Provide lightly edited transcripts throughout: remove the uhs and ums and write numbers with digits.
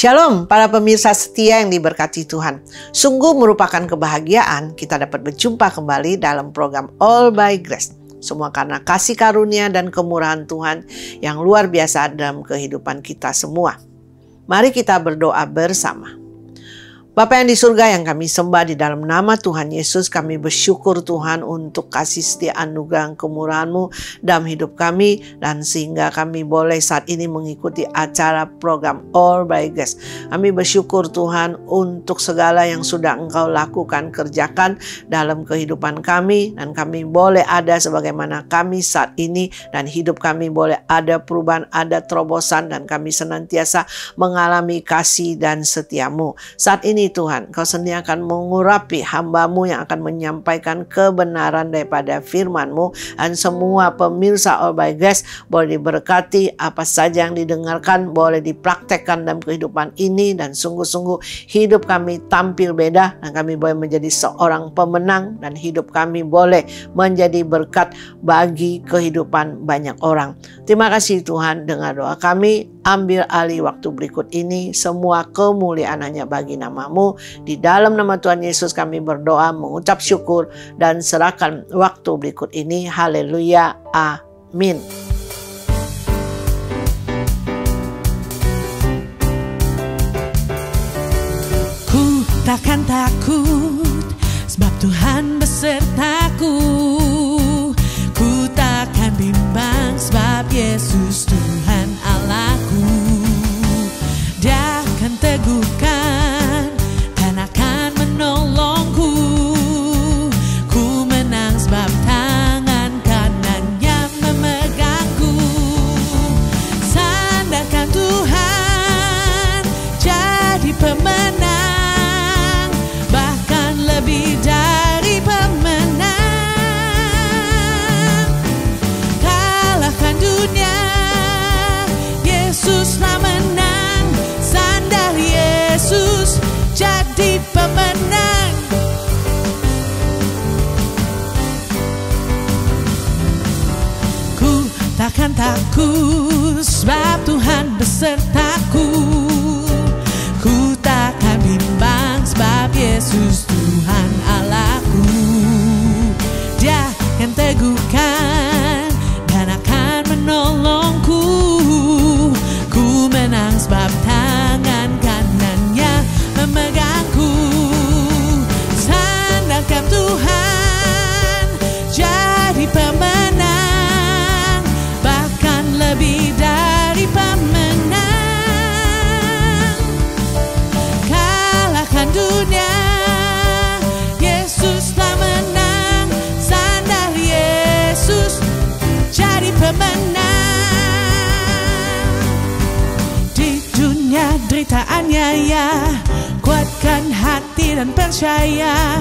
Shalom para pemirsa setia yang diberkati Tuhan. Sungguh merupakan kebahagiaan kita dapat berjumpa kembali dalam program All by Grace. Semua karena kasih karunia dan kemurahan Tuhan yang luar biasa dalam kehidupan kita semua. Mari kita berdoa bersama. Bapa yang di surga yang kami sembah, di dalam nama Tuhan Yesus kami bersyukur Tuhan untuk kasih setia anugerah kemurahan-Mu dalam hidup kami, dan sehingga kami boleh saat ini mengikuti acara program All by Grace. Kami bersyukur Tuhan untuk segala yang sudah Engkau lakukan, kerjakan dalam kehidupan kami, dan kami boleh ada sebagaimana kami saat ini, dan hidup kami boleh ada perubahan, ada terobosan, dan kami senantiasa mengalami kasih dan setia-Mu. Saat ini Tuhan, Kau sendiri akan mengurapi hamba-Mu yang akan menyampaikan kebenaran daripada firman-Mu, dan semua pemirsa All by Grace boleh diberkati. Apa saja yang didengarkan boleh dipraktekkan dalam kehidupan ini, dan sungguh-sungguh hidup kami tampil beda, dan kami boleh menjadi seorang pemenang, dan hidup kami boleh menjadi berkat bagi kehidupan banyak orang. Terima kasih Tuhan, dengar doa kami. Ambil alih waktu berikut ini, semua kemuliaan hanya bagi nama-Mu. Di dalam nama Tuhan Yesus kami berdoa, mengucap syukur, dan serahkan waktu berikut ini. Haleluya, amin. Ku takkan takut, sebab Tuhan besertaku. Ku takkan bimbang, sebab Yesus Tuhan Allahku. Dia akan teguhkan dan akan menolongku. Ku menang sebab tangan kanannya memegangku. Sandarkan Tuhan, jadi pemenang, bahkan lebih dari pemenang. Kalahkan dunia, Yesuslah menang. Sandar Yesus, jadi pemenang. Ku takkan takut, sebab Tuhan besertaku. Ku takkan bimbang, sebab Yesus Tuhan Allahku. Dia akan teguhkan dan akan menolongku. Ku menang sebab tangan kanannya memegangku. Sandarkan Tuhan, jadi pemenang, bahkan lebih dari pemenang. Kalahkan dunia, Yesuslah menang. Sandar Yesus, jadi pemenang. Di dunia derita aniaya, kuatkan hati dan percaya.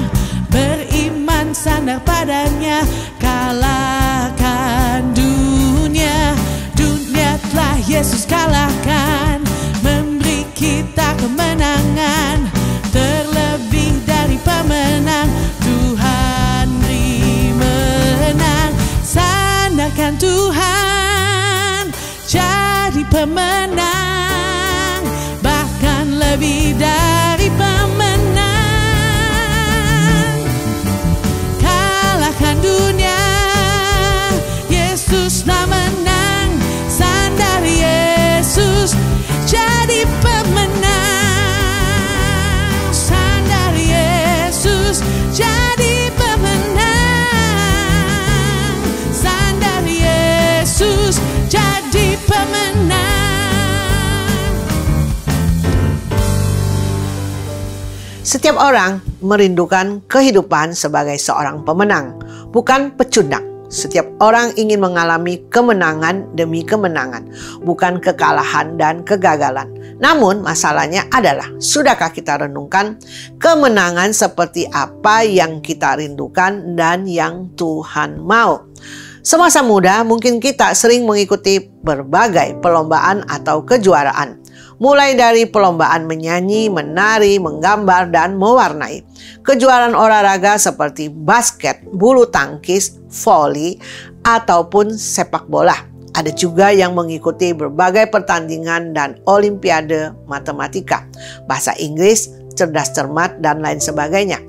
Beriman sandar padanya, kalahkan dunia. Dunia telah Yesus kalahkan, memberi kita kemenangan. Terlebih dari pemenang, Tuhan beri menang. Sandarkan Tuhan, jadi pemenang, bahkan lebih dari pemenang. Kalahkan dunia, Yesuslah menang. Sandar Yesus, jadi pemenang. Sandar Yesus, jadi pemenang. Sandar Yesus, jadi pemenang. Setiap orang merindukan kehidupan sebagai seorang pemenang, bukan pecundang. Setiap orang ingin mengalami kemenangan demi kemenangan, bukan kekalahan dan kegagalan. Namun masalahnya adalah, sudahkah kita renungkan kemenangan seperti apa yang kita rindukan dan yang Tuhan mau? Semasa muda mungkin kita sering mengikuti berbagai perlombaan atau kejuaraan. Mulai dari perlombaan menyanyi, menari, menggambar, dan mewarnai. Kejuaraan olahraga seperti basket, bulu tangkis, voli, ataupun sepak bola. Ada juga yang mengikuti berbagai pertandingan dan olimpiade matematika, bahasa Inggris, cerdas cermat, dan lain sebagainya.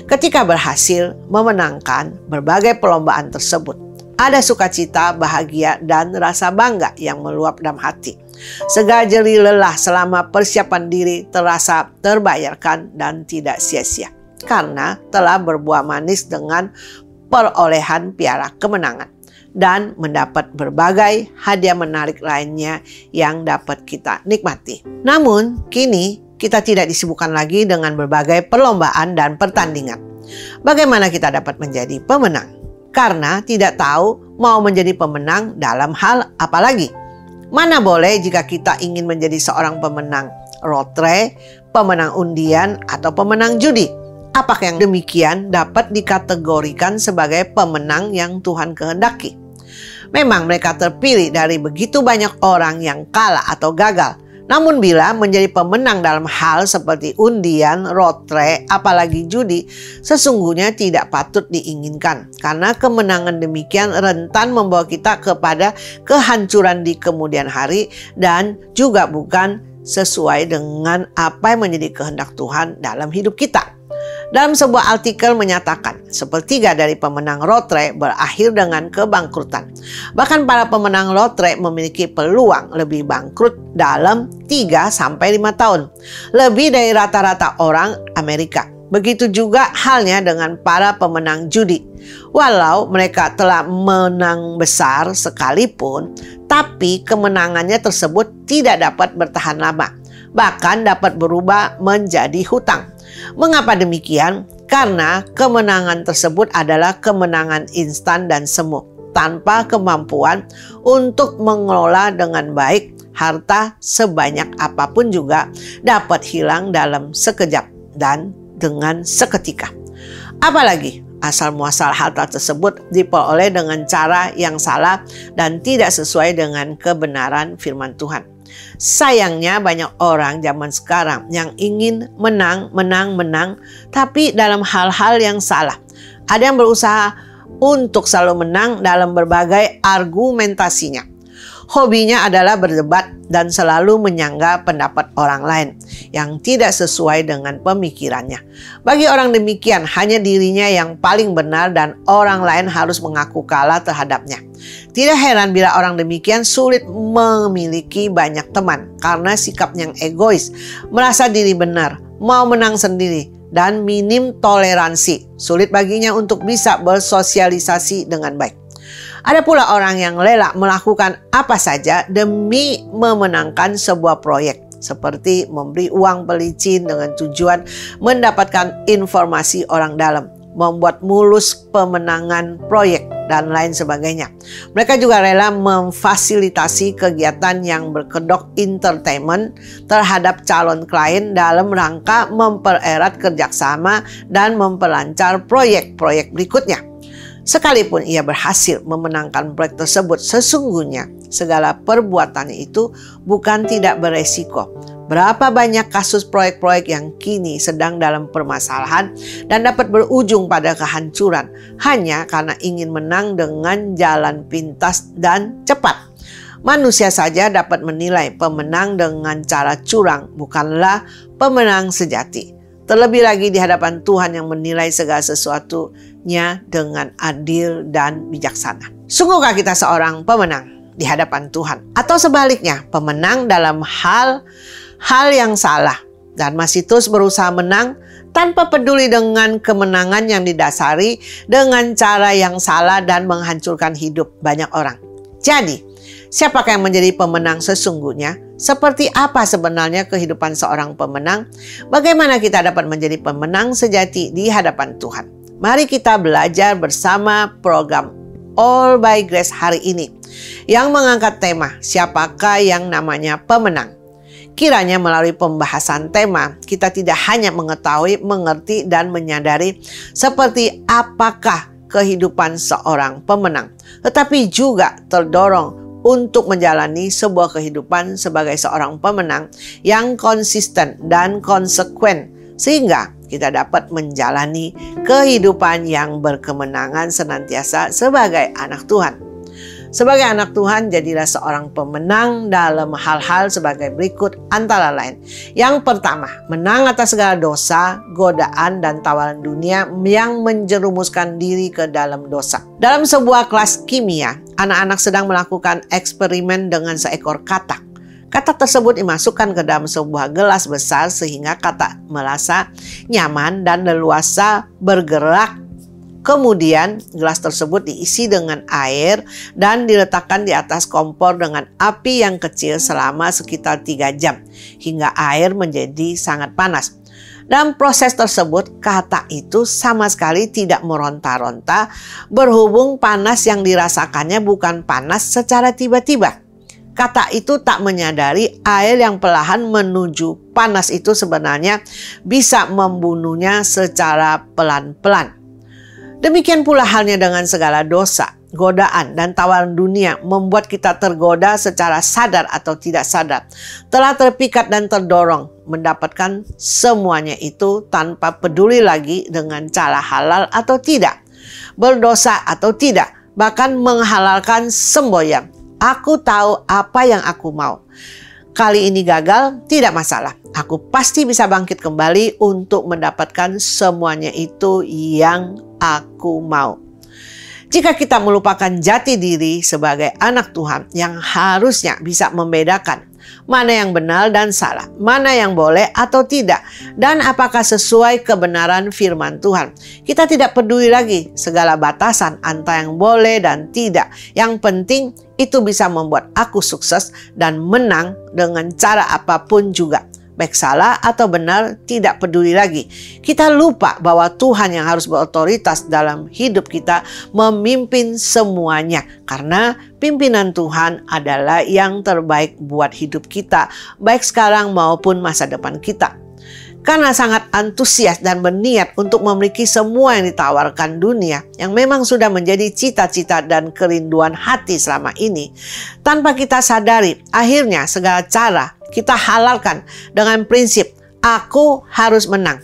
Ketika berhasil memenangkan berbagai perlombaan tersebut, ada sukacita, bahagia, dan rasa bangga yang meluap dalam hati. Segala jerih lelah selama persiapan diri terasa terbayarkan dan tidak sia-sia, karena telah berbuah manis dengan perolehan piala kemenangan dan mendapat berbagai hadiah menarik lainnya yang dapat kita nikmati. Namun, kini kita tidak disibukkan lagi dengan berbagai perlombaan dan pertandingan. Bagaimana kita dapat menjadi pemenang? Karena tidak tahu mau menjadi pemenang dalam hal apa lagi. Mana boleh jika kita ingin menjadi seorang pemenang lotre, pemenang undian, atau pemenang judi. Apakah yang demikian dapat dikategorikan sebagai pemenang yang Tuhan kehendaki? Memang mereka terpilih dari begitu banyak orang yang kalah atau gagal. Namun bila menjadi pemenang dalam hal seperti undian, lotre, apalagi judi, sesungguhnya tidak patut diinginkan. Karena kemenangan demikian rentan membawa kita kepada kehancuran di kemudian hari dan juga bukan sesuai dengan apa yang menjadi kehendak Tuhan dalam hidup kita. Dalam sebuah artikel menyatakan, sepertiga dari pemenang lotre berakhir dengan kebangkrutan. Bahkan para pemenang lotre memiliki peluang lebih bangkrut dalam 3-5 tahun. Lebih dari rata-rata orang Amerika. Begitu juga halnya dengan para pemenang judi. Walau mereka telah menang besar sekalipun, tapi kemenangannya tersebut tidak dapat bertahan lama. Bahkan dapat berubah menjadi hutang. Mengapa demikian? Karena kemenangan tersebut adalah kemenangan instan dan semu, tanpa kemampuan untuk mengelola dengan baik. Harta sebanyak apapun juga dapat hilang dalam sekejap dan dengan seketika. Apalagi asal muasal harta tersebut diperoleh dengan cara yang salah dan tidak sesuai dengan kebenaran firman Tuhan. Sayangnya banyak orang zaman sekarang yang ingin menang, tapi dalam hal-hal yang salah. Ada yang berusaha untuk selalu menang dalam berbagai argumentasinya. Hobinya adalah berdebat dan selalu menyanggah pendapat orang lain yang tidak sesuai dengan pemikirannya. Bagi orang demikian, hanya dirinya yang paling benar dan orang lain harus mengaku kalah terhadapnya. Tidak heran bila orang demikian sulit memiliki banyak teman karena sikap yang egois, merasa diri benar, mau menang sendiri, dan minim toleransi. Sulit baginya untuk bisa bersosialisasi dengan baik. Ada pula orang yang rela melakukan apa saja demi memenangkan sebuah proyek, seperti memberi uang pelicin dengan tujuan mendapatkan informasi orang dalam, membuat mulus pemenangan proyek, dan lain sebagainya. Mereka juga rela memfasilitasi kegiatan yang berkedok entertainment terhadap calon klien dalam rangka mempererat kerjasama dan memperlancar proyek-proyek berikutnya. Sekalipun ia berhasil memenangkan proyek tersebut, sesungguhnya segala perbuatannya itu bukan tidak beresiko. Berapa banyak kasus proyek-proyek yang kini sedang dalam permasalahan dan dapat berujung pada kehancuran hanya karena ingin menang dengan jalan pintas dan cepat. Manusia saja dapat menilai pemenang dengan cara curang, bukanlah pemenang sejati. Terlebih lagi di hadapan Tuhan yang menilai segala sesuatunya dengan adil dan bijaksana. Sungguhkah kita seorang pemenang di hadapan Tuhan? Atau sebaliknya, pemenang dalam hal yang salah dan masih terus berusaha menang tanpa peduli dengan kemenangan yang didasari dengan cara yang salah dan menghancurkan hidup banyak orang. Jadi, siapakah yang menjadi pemenang sesungguhnya? Seperti apa sebenarnya kehidupan seorang pemenang? Bagaimana kita dapat menjadi pemenang sejati di hadapan Tuhan? Mari kita belajar bersama program All by Grace hari ini yang mengangkat tema siapakah yang namanya pemenang. Kiranya melalui pembahasan tema, kita tidak hanya mengetahui, mengerti, dan menyadari seperti apakah kehidupan seorang pemenang, tetapi juga terdorong untuk menjalani sebuah kehidupan sebagai seorang pemenang yang konsisten dan konsekuen, sehingga kita dapat menjalani kehidupan yang berkemenangan senantiasa sebagai anak Tuhan. Sebagai anak Tuhan, jadilah seorang pemenang dalam hal-hal sebagai berikut antara lain. Yang pertama, menang atas segala dosa, godaan, dan tawaran dunia yang menjerumuskan diri ke dalam dosa. Dalam sebuah kelas kimia, anak-anak sedang melakukan eksperimen dengan seekor katak. Katak tersebut dimasukkan ke dalam sebuah gelas besar sehingga katak merasa nyaman dan leluasa bergerak. Kemudian gelas tersebut diisi dengan air dan diletakkan di atas kompor dengan api yang kecil selama sekitar 3 jam hingga air menjadi sangat panas. Dalam proses tersebut, katak itu sama sekali tidak meronta-ronta berhubung panas yang dirasakannya bukan panas secara tiba-tiba. Katak itu tak menyadari air yang perlahan menuju panas itu sebenarnya bisa membunuhnya secara pelan-pelan. Demikian pula halnya dengan segala dosa, godaan, dan tawaran dunia membuat kita tergoda secara sadar atau tidak sadar. Telah terpikat dan terdorong mendapatkan semuanya itu tanpa peduli lagi dengan cara halal atau tidak, berdosa atau tidak, bahkan menghalalkan semboyan. Aku tahu apa yang aku mau. Kali ini gagal, tidak masalah. Aku pasti bisa bangkit kembali untuk mendapatkan semuanya itu yang aku mau. Jika kita melupakan jati diri sebagai anak Tuhan yang harusnya bisa membedakan mana yang benar dan salah, mana yang boleh atau tidak, dan apakah sesuai kebenaran firman Tuhan. Kita tidak peduli lagi segala batasan antara yang boleh dan tidak. Yang penting itu bisa membuat aku sukses dan menang dengan cara apapun juga. Baik salah atau benar, tidak peduli lagi. Kita lupa bahwa Tuhan yang harus berotoritas dalam hidup kita memimpin semuanya. Karena pimpinan Tuhan adalah yang terbaik buat hidup kita, baik sekarang maupun masa depan kita. Karena sangat antusias dan berniat untuk memiliki semua yang ditawarkan dunia, yang memang sudah menjadi cita-cita dan kerinduan hati selama ini, tanpa kita sadari, akhirnya segala cara kita halalkan dengan prinsip aku harus menang.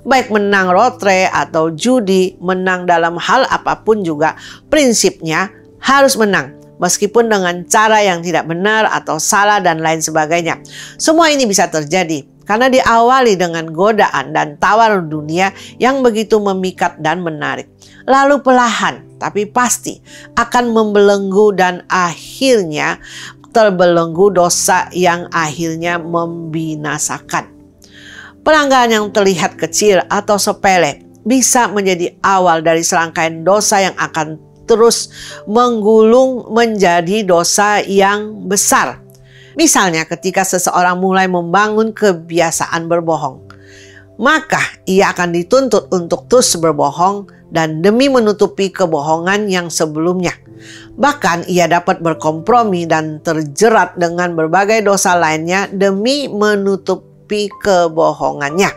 Baik menang lotre atau judi, menang dalam hal apapun juga, prinsipnya harus menang. Meskipun dengan cara yang tidak benar atau salah dan lain sebagainya. Semua ini bisa terjadi karena diawali dengan godaan dan tawaran dunia yang begitu memikat dan menarik. Lalu perlahan tapi pasti akan membelenggu dan akhirnya terbelenggu dosa yang akhirnya membinasakan. Pelanggaran yang terlihat kecil atau sepele bisa menjadi awal dari serangkaian dosa yang akan terus menggulung menjadi dosa yang besar. Misalnya ketika seseorang mulai membangun kebiasaan berbohong, maka ia akan dituntut untuk terus berbohong dan demi menutupi kebohongan yang sebelumnya. Bahkan ia dapat berkompromi dan terjerat dengan berbagai dosa lainnya demi menutupi kebohongannya.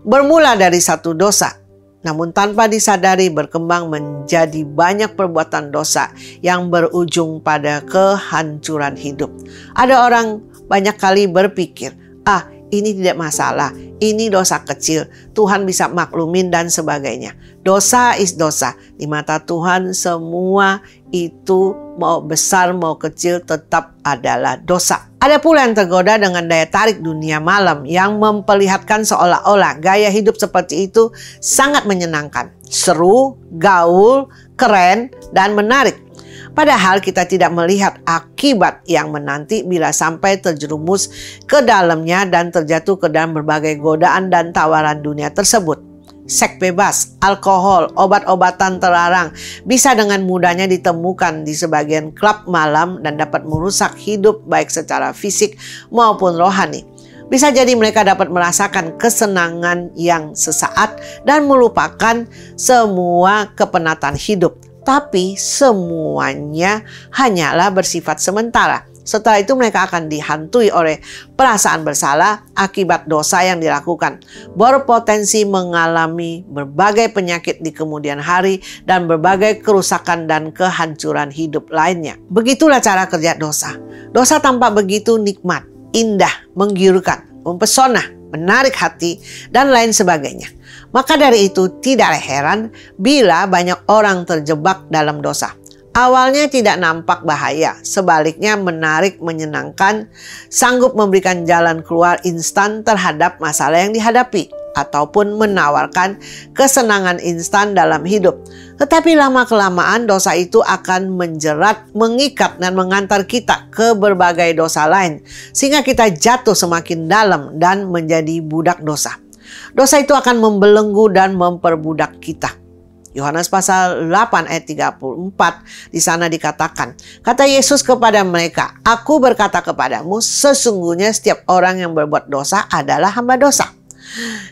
Bermula dari satu dosa, namun tanpa disadari berkembang menjadi banyak perbuatan dosa yang berujung pada kehancuran hidup. Ada orang banyak kali berpikir, ini tidak masalah, ini dosa kecil, Tuhan bisa maklumin dan sebagainya. Dosa is dosa. Di mata Tuhan semua itu mau besar mau kecil tetap adalah dosa. Ada pula yang tergoda dengan daya tarik dunia malam yang memperlihatkan seolah-olah gaya hidup seperti itu sangat menyenangkan, seru, gaul, keren, dan menarik. Padahal kita tidak melihat akibat yang menanti bila sampai terjerumus ke dalamnya dan terjatuh ke dalam berbagai godaan dan tawaran dunia tersebut. Seks bebas, alkohol, obat-obatan terlarang bisa dengan mudahnya ditemukan di sebagian klub malam dan dapat merusak hidup baik secara fisik maupun rohani. Bisa jadi mereka dapat merasakan kesenangan yang sesaat dan melupakan semua kepenatan hidup. Tapi semuanya hanyalah bersifat sementara. Setelah itu mereka akan dihantui oleh perasaan bersalah akibat dosa yang dilakukan. Berpotensi mengalami berbagai penyakit di kemudian hari dan berbagai kerusakan dan kehancuran hidup lainnya. Begitulah cara kerja dosa. Dosa tampak begitu nikmat, indah, menggiurkan, mempesona, menarik hati, dan lain sebagainya. Maka dari itu tidak heran bila banyak orang terjebak dalam dosa. Awalnya tidak nampak bahaya, sebaliknya menarik, menyenangkan, sanggup memberikan jalan keluar instan terhadap masalah yang dihadapi, ataupun menawarkan kesenangan instan dalam hidup. Tetapi lama-kelamaan dosa itu akan menjerat, mengikat, dan mengantar kita ke berbagai dosa lain, sehingga kita jatuh semakin dalam dan menjadi budak dosa. Dosa itu akan membelenggu dan memperbudak kita. Yohanes pasal 8 ayat 34 di sana dikatakan, kata Yesus kepada mereka, "Aku berkata kepadamu, sesungguhnya setiap orang yang berbuat dosa adalah hamba dosa."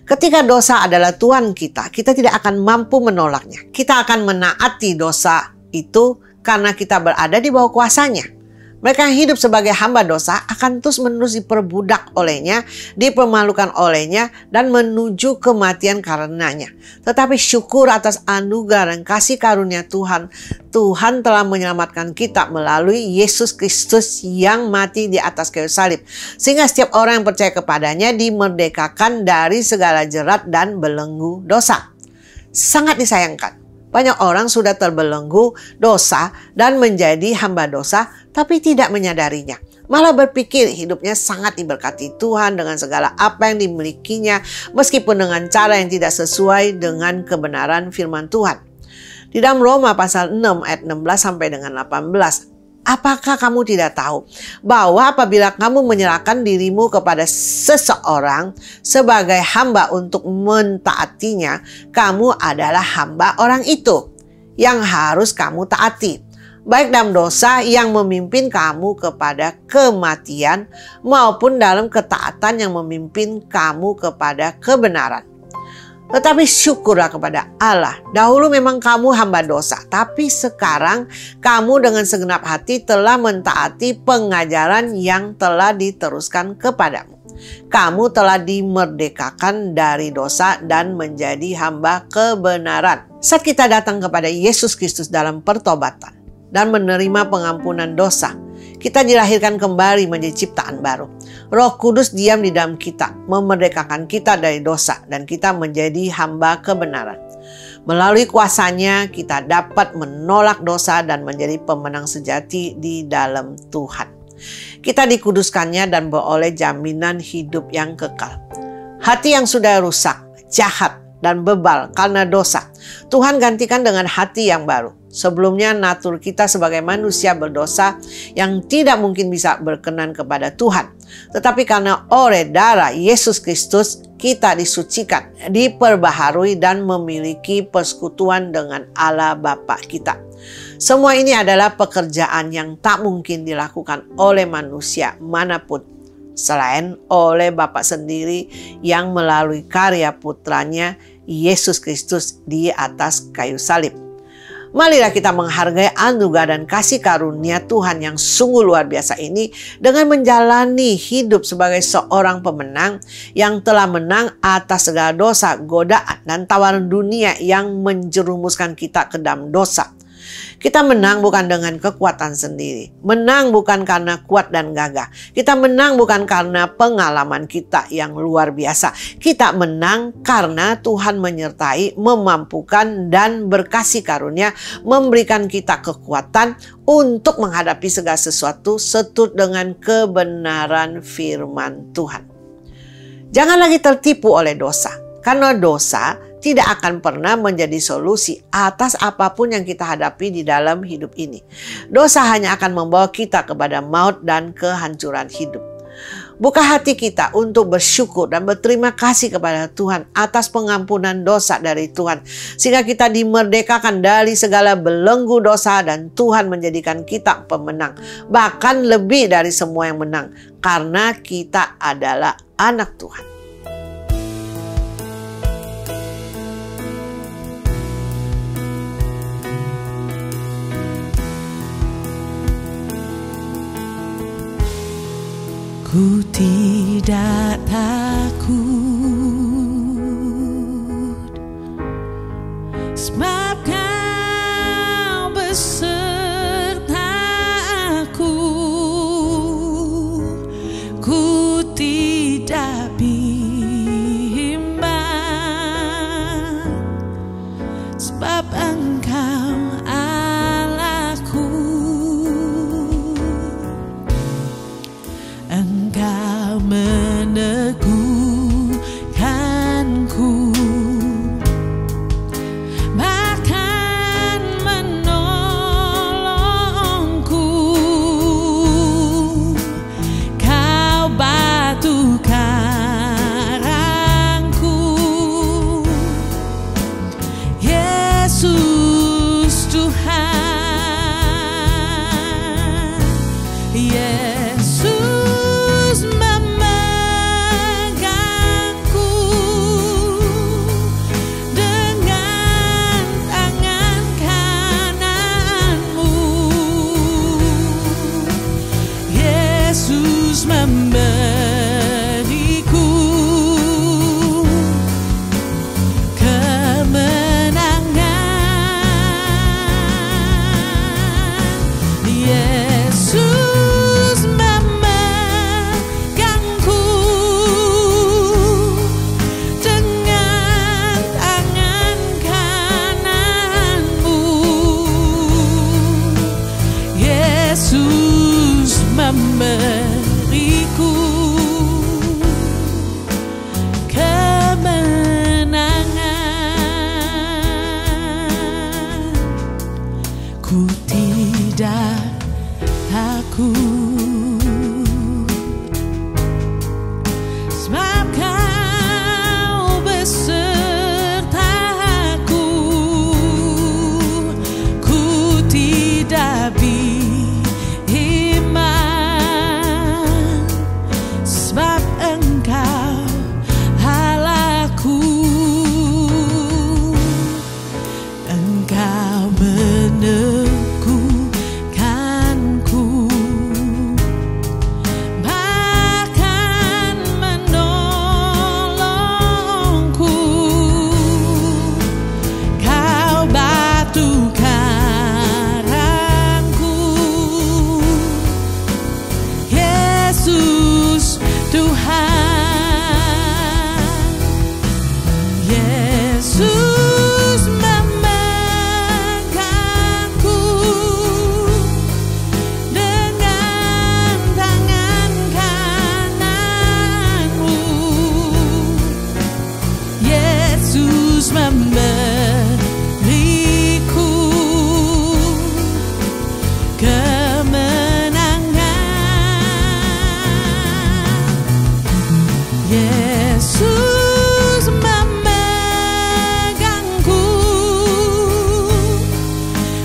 Ketika dosa adalah Tuhan kita, kita tidak akan mampu menolaknya. Kita akan menaati dosa itu karena kita berada di bawah kuasanya. Mereka yang hidup sebagai hamba dosa akan terus-menerus diperbudak olehnya, dipermalukan olehnya, dan menuju kematian karenanya. Tetapi syukur atas anugerah dan kasih karunia Tuhan. Tuhan telah menyelamatkan kita melalui Yesus Kristus yang mati di atas kayu salib. Sehingga setiap orang yang percaya kepadanya dimerdekakan dari segala jerat dan belenggu dosa. Sangat disayangkan, banyak orang sudah terbelenggu dosa dan menjadi hamba dosa, tapi tidak menyadarinya. Malah berpikir hidupnya sangat diberkati Tuhan dengan segala apa yang dimilikinya, meskipun dengan cara yang tidak sesuai dengan kebenaran firman Tuhan. Di dalam Roma pasal 6 ayat 16 sampai dengan 18. Apakah kamu tidak tahu bahwa apabila kamu menyerahkan dirimu kepada seseorang sebagai hamba untuk mentaatinya, kamu adalah hamba orang itu yang harus kamu taati, baik dalam dosa yang memimpin kamu kepada kematian maupun dalam ketaatan yang memimpin kamu kepada kebenaran. Tetapi syukurlah kepada Allah, dahulu memang kamu hamba dosa, tapi sekarang kamu dengan segenap hati telah mentaati pengajaran yang telah diteruskan kepadamu. Kamu telah dimerdekakan dari dosa dan menjadi hamba kebenaran. Saat kita datang kepada Yesus Kristus dalam pertobatan dan menerima pengampunan dosa, kita dilahirkan kembali menjadi ciptaan baru. Roh Kudus diam di dalam kita, memerdekakan kita dari dosa, dan kita menjadi hamba kebenaran. Melalui kuasanya, kita dapat menolak dosa dan menjadi pemenang sejati di dalam Tuhan. Kita dikuduskannya dan beroleh jaminan hidup yang kekal. Hati yang sudah rusak, jahat, dan bebal karena dosa, Tuhan gantikan dengan hati yang baru. Sebelumnya natur kita sebagai manusia berdosa yang tidak mungkin bisa berkenan kepada Tuhan. Tetapi karena oleh darah Yesus Kristus kita disucikan, diperbaharui, dan memiliki persekutuan dengan Allah Bapa kita. Semua ini adalah pekerjaan yang tak mungkin dilakukan oleh manusia manapun selain oleh Bapa sendiri yang melalui karya putranya Yesus Kristus di atas kayu salib. Marilah kita menghargai anugerah dan kasih karunia Tuhan yang sungguh luar biasa ini dengan menjalani hidup sebagai seorang pemenang yang telah menang atas segala dosa, godaan, dan tawaran dunia yang menjerumuskan kita ke dalam dosa. Kita menang bukan dengan kekuatan sendiri. Menang bukan karena kuat dan gagah. Kita menang bukan karena pengalaman kita yang luar biasa. Kita menang karena Tuhan menyertai, memampukan, dan berkasih karunia memberikan kita kekuatan untuk menghadapi segala sesuatu seturut dengan kebenaran firman Tuhan. Jangan lagi tertipu oleh dosa, karena dosa tidak akan pernah menjadi solusi atas apapun yang kita hadapi di dalam hidup ini. Dosa hanya akan membawa kita kepada maut dan kehancuran hidup. Buka hati kita untuk bersyukur dan berterima kasih kepada Tuhan atas pengampunan dosa dari Tuhan, sehingga kita dimerdekakan dari segala belenggu dosa dan Tuhan menjadikan kita pemenang, bahkan lebih dari semua yang menang, karena kita adalah anak Tuhan. Ku tidak takut, sebab Kau besertaku. Ku tidak bimbang, sebab Engkau Allahku. meneguhkanku, bahkan menolongku. Kau batu karangku, Yesus Tuhan. Yesus memegangku dengan tangan kananmu. Yesus memberiku kemenangan. Yesus memegangku dengan tangan kananmu. Yesus memberiku kemenangan. Ku tidak takut, sebab Kau besertaku. Ku tidak bimbang, sebab Engkau Allahku. Engkau meneguhkanku, bahkan menolongku. Kau batu karangku, Yesus Tuhan. Yesus memegangku dengan tangan kananmu. Yesus memberiku kemenangan. Yesus memegangku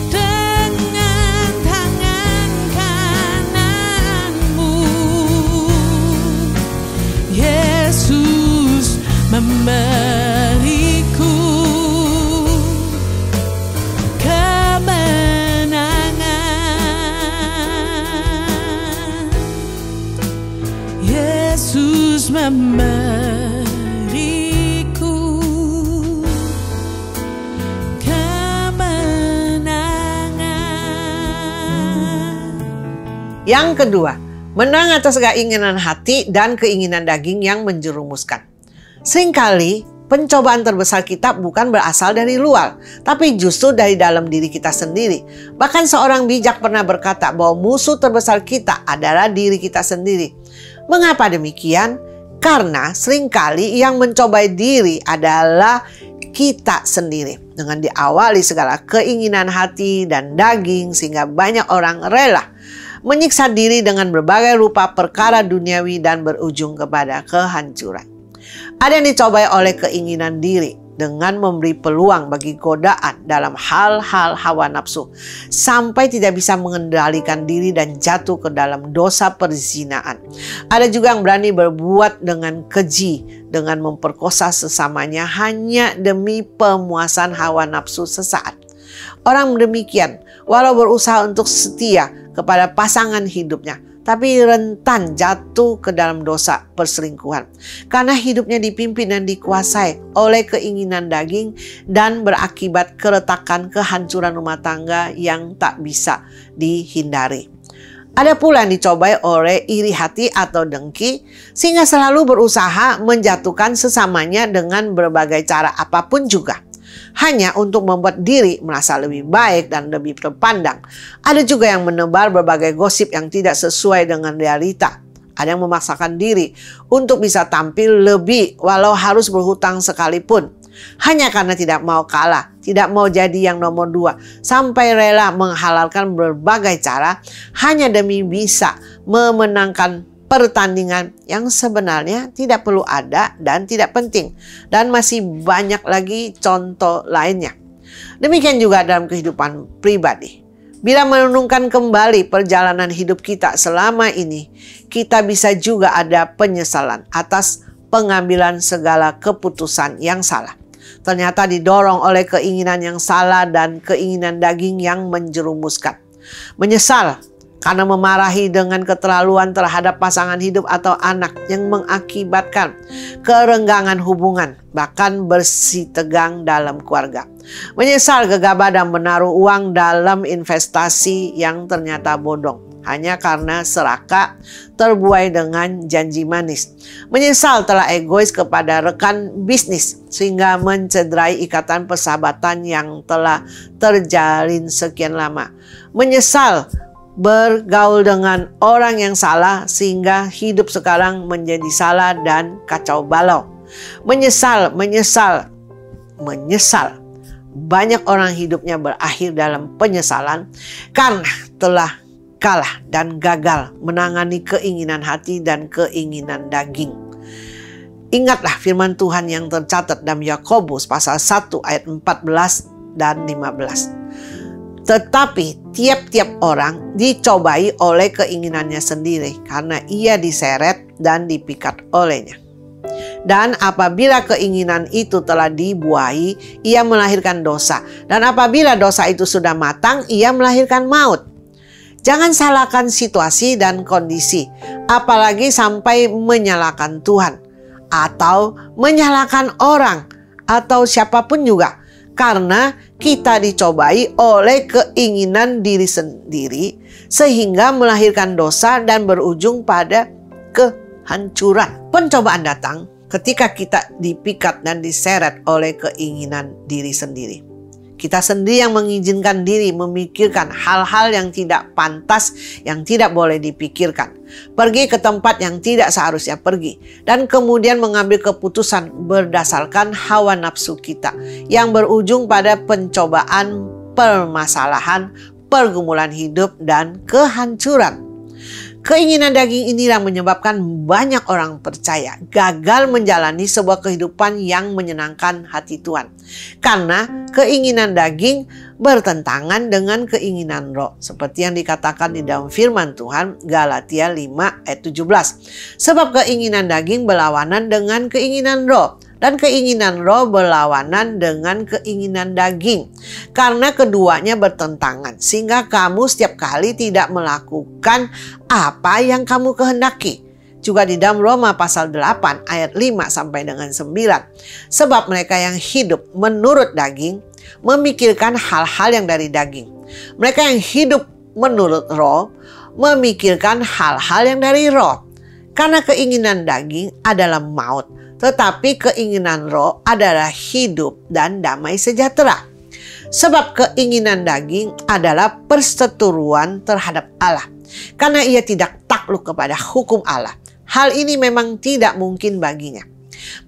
dengan tangan kananmu. Yesus memberiku kemenangan. Yesus memberiku kemenangan. Yang kedua, menang atas keinginan hati dan keinginan daging yang menjerumuskan. Seringkali pencobaan terbesar kita bukan berasal dari luar, tapi justru dari dalam diri kita sendiri. Bahkan seorang bijak pernah berkata bahwa musuh terbesar kita adalah diri kita sendiri. Mengapa demikian? Karena seringkali yang mencobai diri adalah kita sendiri. Dengan diawali segala keinginan hati dan daging, sehingga banyak orang rela menyiksa diri dengan berbagai rupa perkara duniawi dan berujung kepada kehancuran. Ada yang dicobai oleh keinginan diri dengan memberi peluang bagi godaan dalam hal-hal hawa nafsu sampai tidak bisa mengendalikan diri dan jatuh ke dalam dosa perzinaan. Ada juga yang berani berbuat dengan keji dengan memperkosa sesamanya hanya demi pemuasan hawa nafsu sesaat. Orang demikian walau berusaha untuk setia kepada pasangan hidupnya, tapi rentan jatuh ke dalam dosa perselingkuhan karena hidupnya dipimpin dan dikuasai oleh keinginan daging dan berakibat keretakan kehancuran rumah tangga yang tak bisa dihindari. Ada pula yang dicobai oleh iri hati atau dengki sehingga selalu berusaha menjatuhkan sesamanya dengan berbagai cara apapun juga, hanya untuk membuat diri merasa lebih baik dan lebih terpandang. Ada juga yang menebar berbagai gosip yang tidak sesuai dengan realita. Ada yang memaksakan diri untuk bisa tampil lebih walau harus berhutang sekalipun. Hanya karena tidak mau kalah, tidak mau jadi yang nomor 2, sampai rela menghalalkan berbagai cara hanya demi bisa memenangkan pertandingan yang sebenarnya tidak perlu ada dan tidak penting. Dan masih banyak lagi contoh lainnya. Demikian juga dalam kehidupan pribadi. Bila merenungkan kembali perjalanan hidup kita selama ini, kita bisa juga ada penyesalan atas pengambilan segala keputusan yang salah. Ternyata didorong oleh keinginan yang salah dan keinginan daging yang menjerumuskan. Menyesal karena memarahi dengan keterlaluan terhadap pasangan hidup atau anak yang mengakibatkan kerenggangan hubungan, bahkan bersitegang dalam keluarga. Menyesal gegabah dan menaruh uang dalam investasi yang ternyata bodong hanya karena serakah terbuai dengan janji manis. Menyesal telah egois kepada rekan bisnis sehingga mencederai ikatan persahabatan yang telah terjalin sekian lama. Menyesal bergaul dengan orang yang salah sehingga hidup sekarang menjadi salah dan kacau balau. Menyesal. Banyak orang hidupnya berakhir dalam penyesalan karena telah kalah dan gagal menangani keinginan hati dan keinginan daging. Ingatlah firman Tuhan yang tercatat dalam Yakobus pasal 1 ayat 14 dan 15. Tetapi tiap-tiap orang dicobai oleh keinginannya sendiri karena ia diseret dan dipikat olehnya. Dan apabila keinginan itu telah dibuahi, ia melahirkan dosa. Dan apabila dosa itu sudah matang, ia melahirkan maut. Jangan salahkan situasi dan kondisi, apalagi sampai menyalahkan Tuhan atau menyalahkan orang atau siapapun juga. Karena kita dicobai oleh keinginan diri sendiri sehingga melahirkan dosa dan berujung pada kehancuran. Pencobaan datang ketika kita dipikat dan diseret oleh keinginan diri sendiri. Kita sendiri yang mengizinkan diri memikirkan hal-hal yang tidak pantas, yang tidak boleh dipikirkan. Pergi ke tempat yang tidak seharusnya pergi. Dan kemudian mengambil keputusan berdasarkan hawa nafsu kita. Yang berujung pada pencobaan, permasalahan, pergumulan hidup, dan kehancuran. Keinginan daging inilah menyebabkan banyak orang percaya gagal menjalani sebuah kehidupan yang menyenangkan hati Tuhan. Karena keinginan daging bertentangan dengan keinginan roh. Seperti yang dikatakan di dalam firman Tuhan Galatia 5 ayat 17. Sebab keinginan daging berlawanan dengan keinginan roh. Dan keinginan roh berlawanan dengan keinginan daging. Karena keduanya bertentangan. Sehingga kamu setiap kali tidak melakukan apa yang kamu kehendaki. Juga di dalam Roma pasal 8 ayat 5 sampai dengan 9. Sebab mereka yang hidup menurut daging memikirkan hal-hal yang dari daging. Mereka yang hidup menurut roh memikirkan hal-hal yang dari roh. Karena keinginan daging adalah maut. Tetapi keinginan roh adalah hidup dan damai sejahtera. Sebab keinginan daging adalah perseteruan terhadap Allah. Karena ia tidak takluk kepada hukum Allah. Hal ini memang tidak mungkin baginya.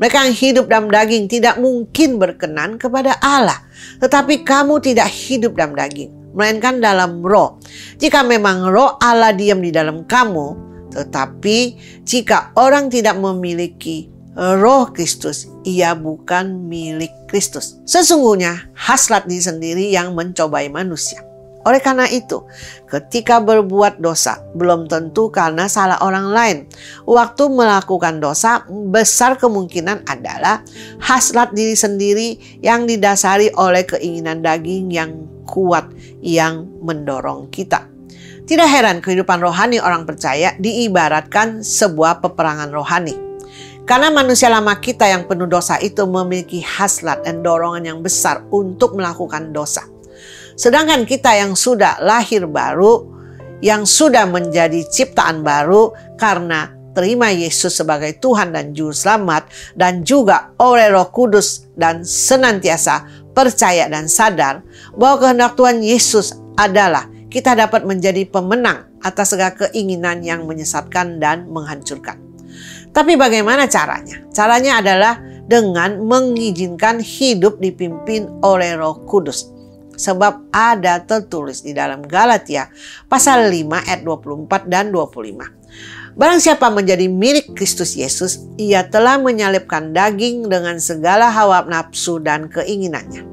Mereka yang hidup dalam daging tidak mungkin berkenan kepada Allah. Tetapi kamu tidak hidup dalam daging, melainkan dalam roh. Jika memang roh Allah diam di dalam kamu, tetapi jika orang tidak memiliki roh Kristus, ia bukan milik Kristus. Sesungguhnya hasrat diri sendiri yang mencobai manusia. Oleh karena itu, ketika berbuat dosa, belum tentu karena salah orang lain. Waktu melakukan dosa, besar kemungkinan adalah hasrat diri sendiri yang didasari oleh keinginan daging yang kuat yang mendorong kita. Tidak heran kehidupan rohani orang percaya diibaratkan sebuah peperangan rohani. Karena manusia lama kita yang penuh dosa itu memiliki hasrat dan dorongan yang besar untuk melakukan dosa. Sedangkan kita yang sudah lahir baru, yang sudah menjadi ciptaan baru karena terima Yesus sebagai Tuhan dan Juru Selamat, dan juga oleh Roh Kudus dan senantiasa percaya dan sadar bahwa kehendak Tuhan Yesus adalah kita dapat menjadi pemenang atas segala keinginan yang menyesatkan dan menghancurkan. Tapi bagaimana caranya? Caranya adalah dengan mengizinkan hidup dipimpin oleh Roh Kudus. Sebab ada tertulis di dalam Galatia pasal 5 ayat 24 dan 25. Barang siapa menjadi milik Kristus Yesus, ia telah menyalibkan daging dengan segala hawa nafsu dan keinginannya.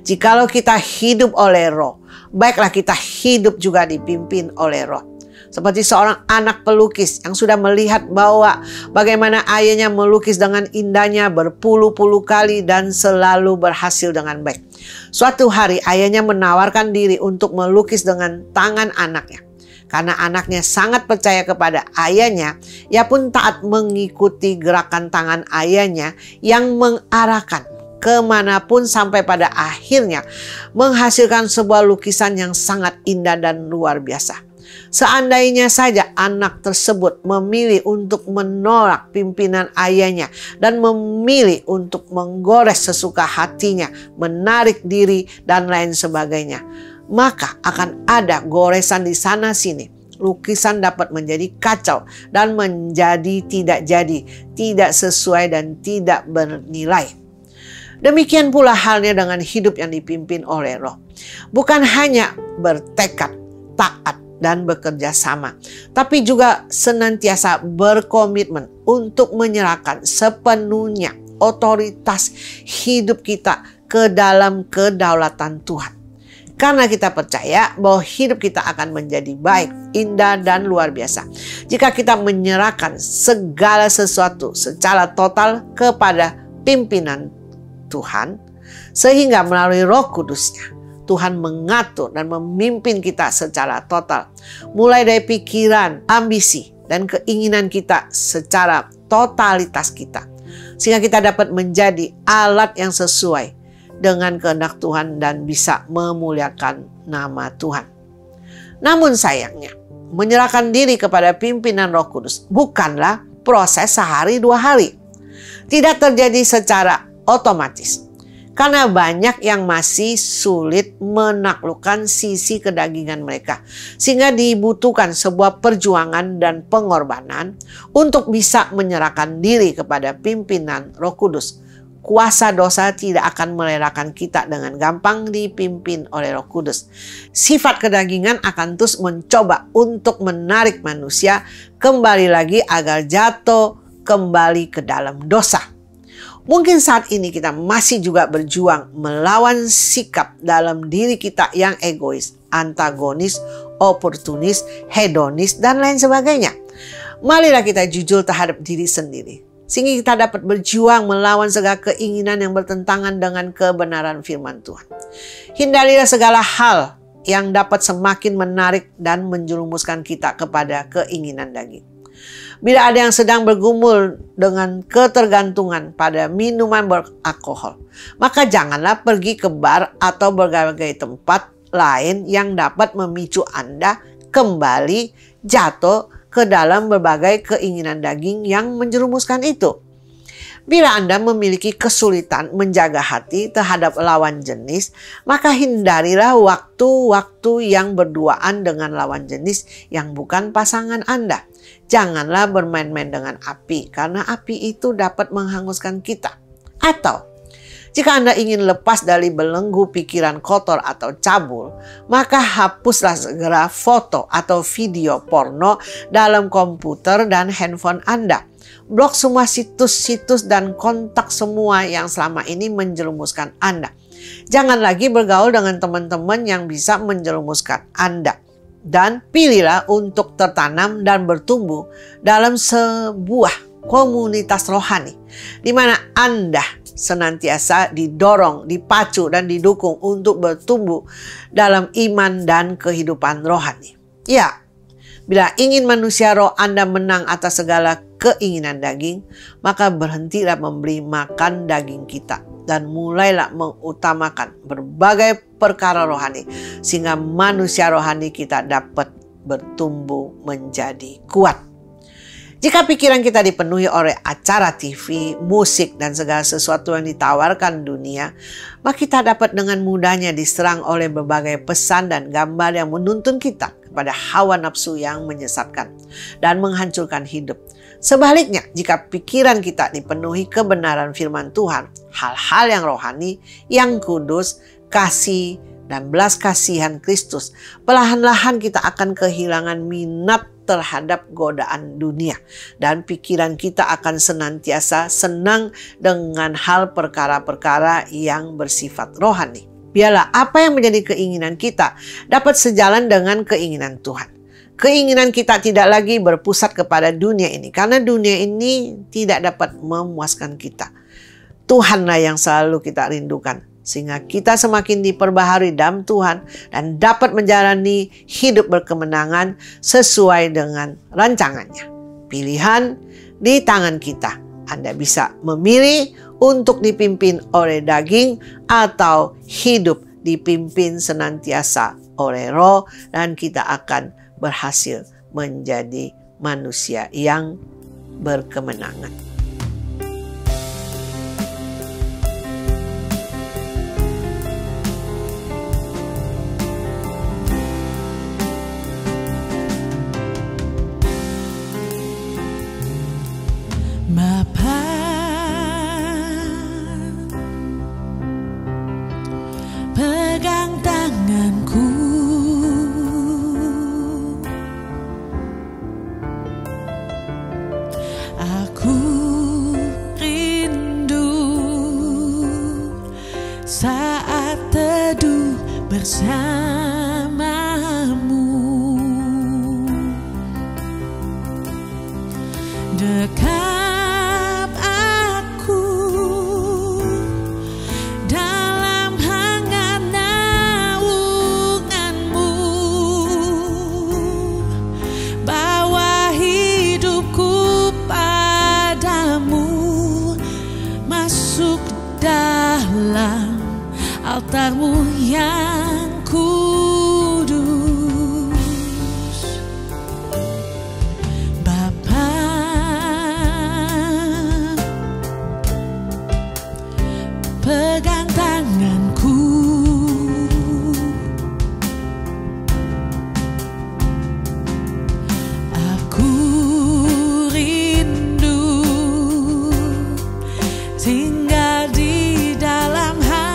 Jikalau kita hidup oleh Roh, baiklah kita hidup juga dipimpin oleh Roh. Seperti seorang anak pelukis yang sudah melihat bahwa bagaimana ayahnya melukis dengan indahnya berpuluh-puluh kali dan selalu berhasil dengan baik. Suatu hari ayahnya menawarkan diri untuk melukis dengan tangan anaknya. Karena anaknya sangat percaya kepada ayahnya, ia pun taat mengikuti gerakan tangan ayahnya yang mengarahkan kemanapun sampai pada akhirnya menghasilkan sebuah lukisan yang sangat indah dan luar biasa. Seandainya saja anak tersebut memilih untuk menolak pimpinan ayahnya dan memilih untuk menggores sesuka hatinya, menarik diri dan lain sebagainya, maka akan ada goresan di sana sini. Lukisan dapat menjadi kacau dan menjadi tidak jadi, tidak sesuai dan tidak bernilai. Demikian pula halnya dengan hidup yang dipimpin oleh Roh. Bukan hanya bertekad, taat, dan bekerja sama, tapi juga senantiasa berkomitmen untuk menyerahkan sepenuhnya otoritas hidup kita ke dalam kedaulatan Tuhan. Karena kita percaya bahwa hidup kita akan menjadi baik, indah, dan luar biasa jika kita menyerahkan segala sesuatu secara total kepada pimpinan Tuhan, sehingga melalui Roh Kudusnya Tuhan mengatur dan memimpin kita secara total. Mulai dari pikiran, ambisi, dan keinginan kita secara totalitas kita. Sehingga kita dapat menjadi alat yang sesuai dengan kehendak Tuhan dan bisa memuliakan nama Tuhan. Namun sayangnya, menyerahkan diri kepada pimpinan Roh Kudus bukanlah proses sehari dua hari. Tidak terjadi secara otomatis. Karena banyak yang masih sulit menaklukkan sisi kedagingan mereka. Sehingga dibutuhkan sebuah perjuangan dan pengorbanan untuk bisa menyerahkan diri kepada pimpinan Roh Kudus. Kuasa dosa tidak akan merelakan kita dengan gampang dipimpin oleh Roh Kudus. Sifat kedagingan akan terus mencoba untuk menarik manusia kembali lagi agar jatuh kembali ke dalam dosa. Mungkin saat ini kita masih juga berjuang melawan sikap dalam diri kita yang egois, antagonis, oportunis, hedonis, dan lain sebagainya. Marilah kita jujur terhadap diri sendiri, sehingga kita dapat berjuang melawan segala keinginan yang bertentangan dengan kebenaran firman Tuhan. Hindarilah segala hal yang dapat semakin menarik dan menjerumuskan kita kepada keinginan daging. Bila ada yang sedang bergumul dengan ketergantungan pada minuman beralkohol, maka janganlah pergi ke bar atau berbagai tempat lain yang dapat memicu Anda kembali jatuh ke dalam berbagai keinginan daging yang menjerumuskan itu. Bila Anda memiliki kesulitan menjaga hati terhadap lawan jenis, maka hindarilah waktu-waktu yang berduaan dengan lawan jenis yang bukan pasangan Anda. Janganlah bermain-main dengan api, karena api itu dapat menghanguskan kita. Atau, jika Anda ingin lepas dari belenggu pikiran kotor atau cabul, maka hapuslah segera foto atau video porno dalam komputer dan handphone Anda. Blok semua situs-situs dan kontak semua yang selama ini menjerumuskan Anda. Jangan lagi bergaul dengan teman-teman yang bisa menjerumuskan Anda. Dan pilihlah untuk tertanam dan bertumbuh dalam sebuah komunitas rohani, di mana Anda senantiasa didorong, dipacu, dan didukung untuk bertumbuh dalam iman dan kehidupan rohani. Ya, bila ingin manusia roh Anda menang atas segala keinginan daging, maka berhentilah memberi makan daging kita dan mulailah mengutamakan berbagai perkara rohani, sehingga manusia rohani kita dapat bertumbuh menjadi kuat. Jika pikiran kita dipenuhi oleh acara TV, musik, dan segala sesuatu yang ditawarkan dunia, maka kita dapat dengan mudahnya diserang oleh berbagai pesan dan gambar yang menuntun kita kepada hawa nafsu yang menyesatkan dan menghancurkan hidup. Sebaliknya, jika pikiran kita dipenuhi kebenaran firman Tuhan, hal-hal yang rohani, yang kudus, kasih, dan belas kasihan Kristus, perlahan-lahan kita akan kehilangan minat terhadap godaan dunia, dan pikiran kita akan senantiasa senang dengan hal perkara-perkara yang bersifat rohani. Biarlah apa yang menjadi keinginan kita dapat sejalan dengan keinginan Tuhan. Keinginan kita tidak lagi berpusat kepada dunia ini, karena dunia ini tidak dapat memuaskan kita. Tuhanlah yang selalu kita rindukan, sehingga kita semakin diperbaharui dalam Tuhan dan dapat menjalani hidup berkemenangan sesuai dengan rancangannya. Pilihan di tangan kita. Anda bisa memilih untuk dipimpin oleh daging atau hidup dipimpin senantiasa oleh Roh, dan kita akan berhasil menjadi manusia yang berkemenangan. Bapa, pegang tanganku, aku rindu saat teduh bersamamu, dekat dalam altarmu yang kudus. Bapa, pegang tanganku, aku rindu tinggal di dalam hatimu.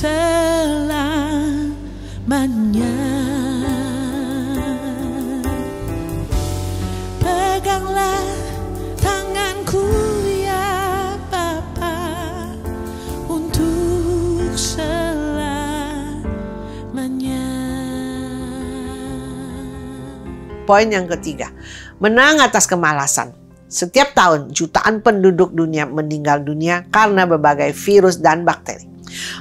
selamanya. Peganglah tanganku ya Bapa untuk selamanya. Poin yang ketiga, menang atas kemalasan. Setiap tahun jutaan penduduk dunia meninggal dunia karena berbagai virus dan bakteri.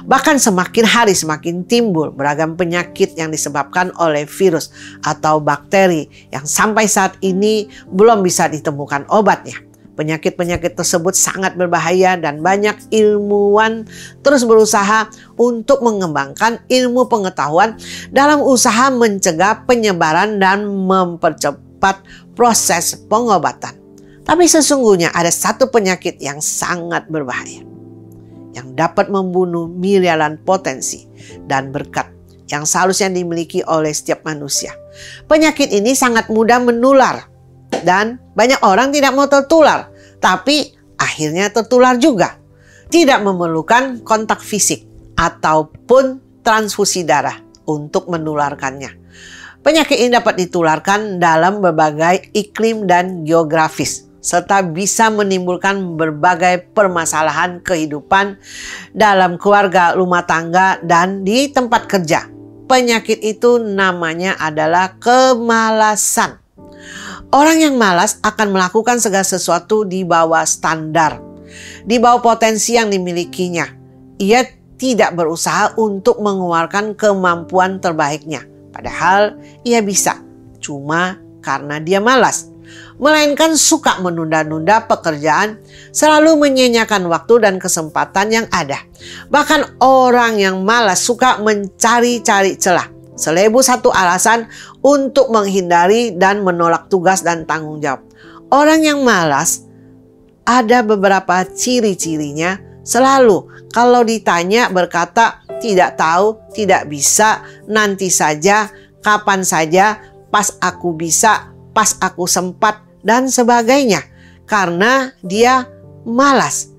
Bahkan semakin hari semakin timbul beragam penyakit yang disebabkan oleh virus atau bakteri yang sampai saat ini belum bisa ditemukan obatnya. Penyakit-penyakit tersebut sangat berbahaya dan banyak ilmuwan terus berusaha untuk mengembangkan ilmu pengetahuan dalam usaha mencegah penyebaran dan mempercepat proses pengobatan. Tapi sesungguhnya ada satu penyakit yang sangat berbahaya, yang dapat membunuh miliaran potensi dan berkat yang seharusnya dimiliki oleh setiap manusia. Penyakit ini sangat mudah menular dan banyak orang tidak mau tertular, tapi akhirnya tertular juga. Tidak memerlukan kontak fisik ataupun transfusi darah untuk menularkannya. Penyakit ini dapat ditularkan dalam berbagai iklim dan geografis, serta bisa menimbulkan berbagai permasalahan kehidupan dalam keluarga, rumah tangga, dan di tempat kerja. Penyakit itu namanya adalah kemalasan. Orang yang malas akan melakukan segala sesuatu di bawah standar, di bawah potensi yang dimilikinya. Ia tidak berusaha untuk mengeluarkan kemampuan terbaiknya, padahal ia bisa, cuma karena dia malas. Melainkan suka menunda-nunda pekerjaan, selalu menyanyiakan waktu dan kesempatan yang ada. Bahkan orang yang malas suka mencari-cari celah, selebu satu alasan untuk menghindari dan menolak tugas dan tanggung jawab. Orang yang malas ada beberapa ciri-cirinya. Selalu kalau ditanya berkata tidak tahu, tidak bisa, nanti saja, kapan saja, pas aku bisa, pas aku sempat, dan sebagainya. Karena dia malas.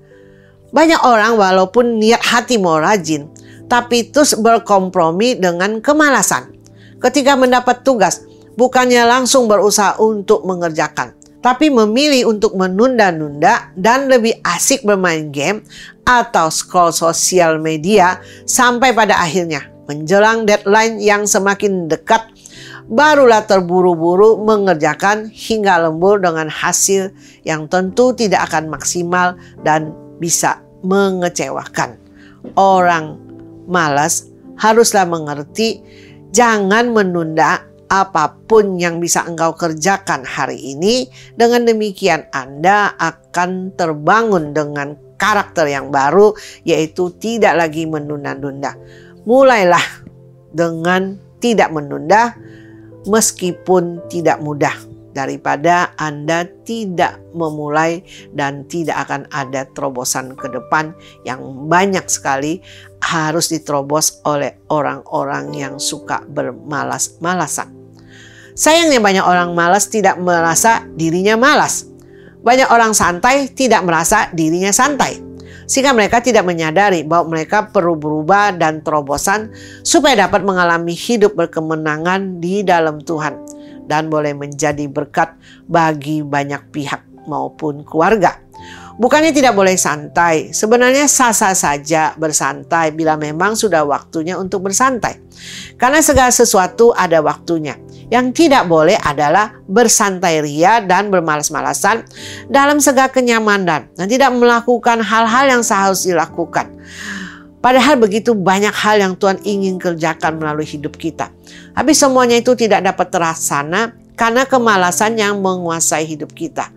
Banyak orang walaupun niat hati mau rajin, tapi terus berkompromi dengan kemalasan. Ketika mendapat tugas, bukannya langsung berusaha untuk mengerjakan, tapi memilih untuk menunda-nunda dan lebih asik bermain game atau scroll sosial media sampai pada akhirnya menjelang deadline yang semakin dekat, barulah terburu-buru mengerjakan hingga lembur dengan hasil yang tentu tidak akan maksimal dan bisa mengecewakan. Orang malas haruslah mengerti, jangan menunda apapun yang bisa engkau kerjakan hari ini. Dengan demikian Anda akan terbangun dengan karakter yang baru, yaitu tidak lagi menunda-nunda. Mulailah dengan tidak menunda meskipun tidak mudah, daripada Anda tidak memulai dan tidak akan ada terobosan ke depan yang banyak sekali harus diterobos oleh orang-orang yang suka bermalas-malasan. Sayangnya banyak orang malas tidak merasa dirinya malas. Banyak orang santai tidak merasa dirinya santai. Sehingga mereka tidak menyadari bahwa mereka perlu berubah dan terobosan supaya dapat mengalami hidup berkemenangan di dalam Tuhan dan boleh menjadi berkat bagi banyak pihak maupun keluarga. Bukannya tidak boleh santai, sebenarnya sah-sah saja bersantai bila memang sudah waktunya untuk bersantai. Karena segala sesuatu ada waktunya. Yang tidak boleh adalah bersantai ria dan bermalas-malasan dalam segala kenyamanan dan tidak melakukan hal-hal yang seharusnya dilakukan. Padahal begitu banyak hal yang Tuhan ingin kerjakan melalui hidup kita. Tapi semuanya itu tidak dapat terlaksana karena kemalasan yang menguasai hidup kita.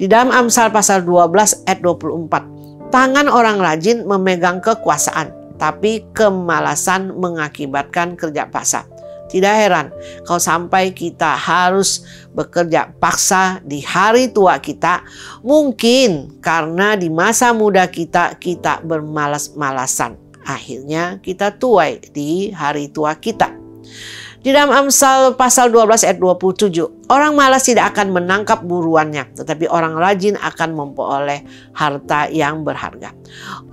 Di dalam Amsal pasal 12 ayat 24, tangan orang rajin memegang kekuasaan, tapi kemalasan mengakibatkan kerja paksa. Tidak heran kalau sampai kita harus bekerja paksa di hari tua kita, mungkin karena di masa muda kita bermalas-malasan. Akhirnya kita tuai di hari tua kita. Di dalam Amsal pasal 12 ayat 27, orang malas tidak akan menangkap buruannya, tetapi orang rajin akan memperoleh harta yang berharga.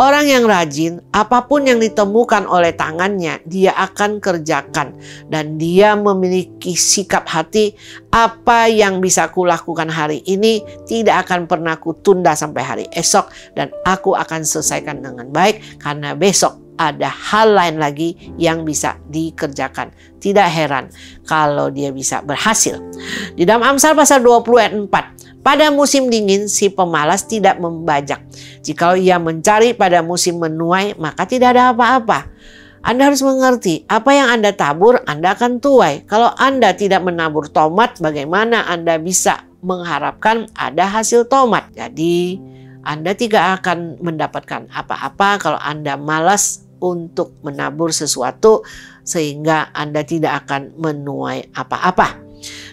Orang yang rajin, apapun yang ditemukan oleh tangannya, dia akan kerjakan. Dan dia memiliki sikap hati, apa yang bisa kulakukan hari ini tidak akan pernah kutunda sampai hari esok. Dan aku akan selesaikan dengan baik karena besok ada hal lain lagi yang bisa dikerjakan. Tidak heran kalau dia bisa berhasil. Di dalam Amsal pasal 20 ayat 4, pada musim dingin si pemalas tidak membajak. Jika ia mencari pada musim menuai, maka tidak ada apa-apa. Anda harus mengerti, apa yang Anda tabur, Anda akan tuai. Kalau Anda tidak menabur tomat, bagaimana Anda bisa mengharapkan ada hasil tomat? Jadi, Anda tidak akan mendapatkan apa-apa kalau Anda malas untuk menabur sesuatu, sehingga Anda tidak akan menuai apa-apa.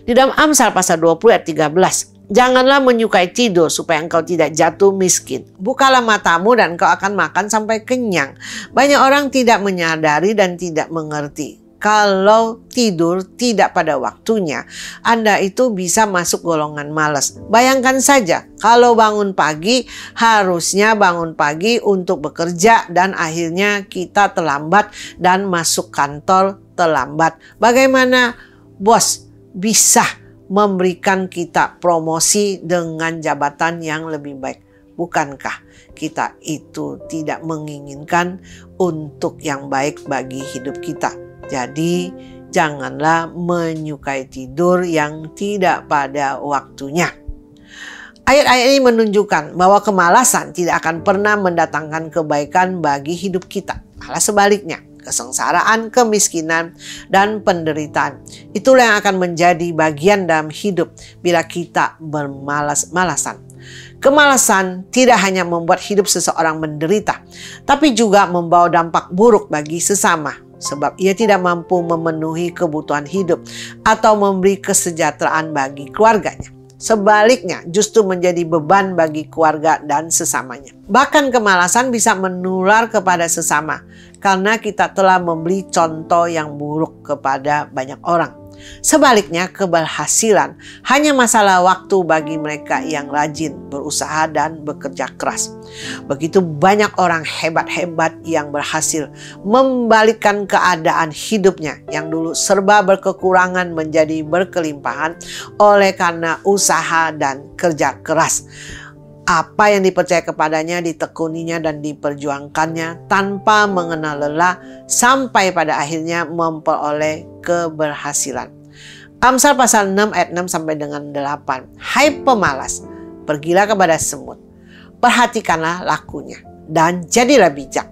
Di dalam Amsal pasal 20 ayat 13, janganlah menyukai tidur supaya engkau tidak jatuh miskin. Bukalah matamu dan engkau akan makan sampai kenyang. Banyak orang tidak menyadari dan tidak mengerti. Kalau tidur tidak pada waktunya, Anda itu bisa masuk golongan malas. Bayangkan saja, kalau bangun pagi, harusnya bangun pagi untuk bekerja dan akhirnya kita terlambat dan masuk kantor terlambat. Bagaimana bos bisa memberikan kita promosi dengan jabatan yang lebih baik? Bukankah kita itu tidak menginginkan untuk yang baik bagi hidup kita? Jadi janganlah menyukai tidur yang tidak pada waktunya. Ayat-ayat ini menunjukkan bahwa kemalasan tidak akan pernah mendatangkan kebaikan bagi hidup kita. Malah sebaliknya, kesengsaraan, kemiskinan, dan penderitaan. Itulah yang akan menjadi bagian dalam hidup bila kita bermalas-malasan. Kemalasan tidak hanya membuat hidup seseorang menderita, tapi juga membawa dampak buruk bagi sesama. Sebab ia tidak mampu memenuhi kebutuhan hidup atau memberi kesejahteraan bagi keluarganya. Sebaliknya, justru menjadi beban bagi keluarga dan sesamanya. Bahkan kemalasan bisa menular kepada sesama karena kita telah memberi contoh yang buruk kepada banyak orang. Sebaliknya, keberhasilan hanya masalah waktu bagi mereka yang rajin berusaha dan bekerja keras. Begitu banyak orang hebat-hebat yang berhasil membalikkan keadaan hidupnya yang dulu serba berkekurangan menjadi berkelimpahan oleh karena usaha dan kerja keras. Apa yang dipercaya kepadanya ditekuninya dan diperjuangkannya tanpa mengenal lelah sampai pada akhirnya memperoleh keberhasilan. Amsal pasal 6 ayat 6 sampai dengan 8. Hai pemalas, pergilah kepada semut, perhatikanlah lakunya dan jadilah bijak.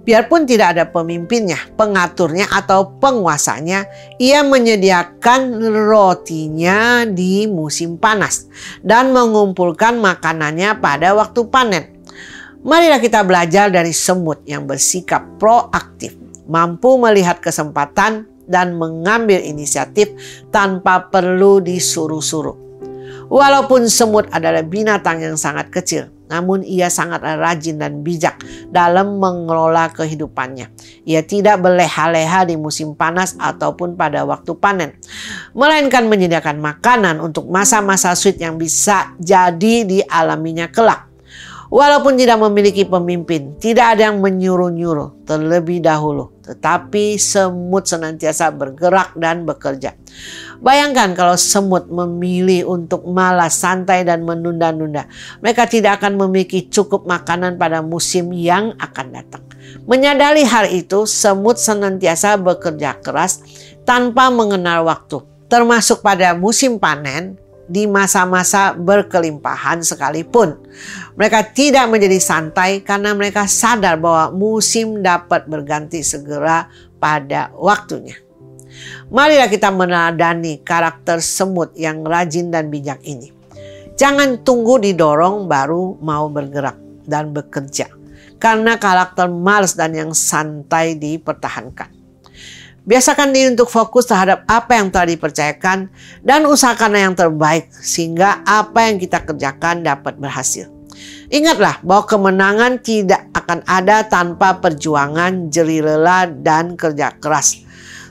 Biarpun tidak ada pemimpinnya, pengaturnya atau penguasanya, ia menyediakan rotinya di musim panas dan mengumpulkan makanannya pada waktu panen. Marilah kita belajar dari semut yang bersikap proaktif, mampu melihat kesempatan dan mengambil inisiatif tanpa perlu disuruh-suruh. Walaupun semut adalah binatang yang sangat kecil, namun ia sangat rajin dan bijak dalam mengelola kehidupannya. Ia tidak berleha-leha di musim panas ataupun pada waktu panen, melainkan menyediakan makanan untuk masa-masa sulit yang bisa jadi dialaminya kelak. Walaupun tidak memiliki pemimpin, tidak ada yang menyuruh-nyuruh terlebih dahulu, tetapi semut senantiasa bergerak dan bekerja. Bayangkan kalau semut memilih untuk malas, santai, dan menunda-nunda. Mereka tidak akan memiliki cukup makanan pada musim yang akan datang. Menyadari hal itu, semut senantiasa bekerja keras tanpa mengenal waktu, termasuk pada musim panen. Di masa-masa berkelimpahan sekalipun, mereka tidak menjadi santai karena mereka sadar bahwa musim dapat berganti segera pada waktunya. Marilah kita meneladani karakter semut yang rajin dan bijak ini. Jangan tunggu didorong baru mau bergerak dan bekerja, karena karakter malas dan yang santai dipertahankan. Biasakan diri untuk fokus terhadap apa yang telah dipercayakan dan usahakan yang terbaik sehingga apa yang kita kerjakan dapat berhasil. Ingatlah bahwa kemenangan tidak akan ada tanpa perjuangan, jerih lelah, dan kerja keras.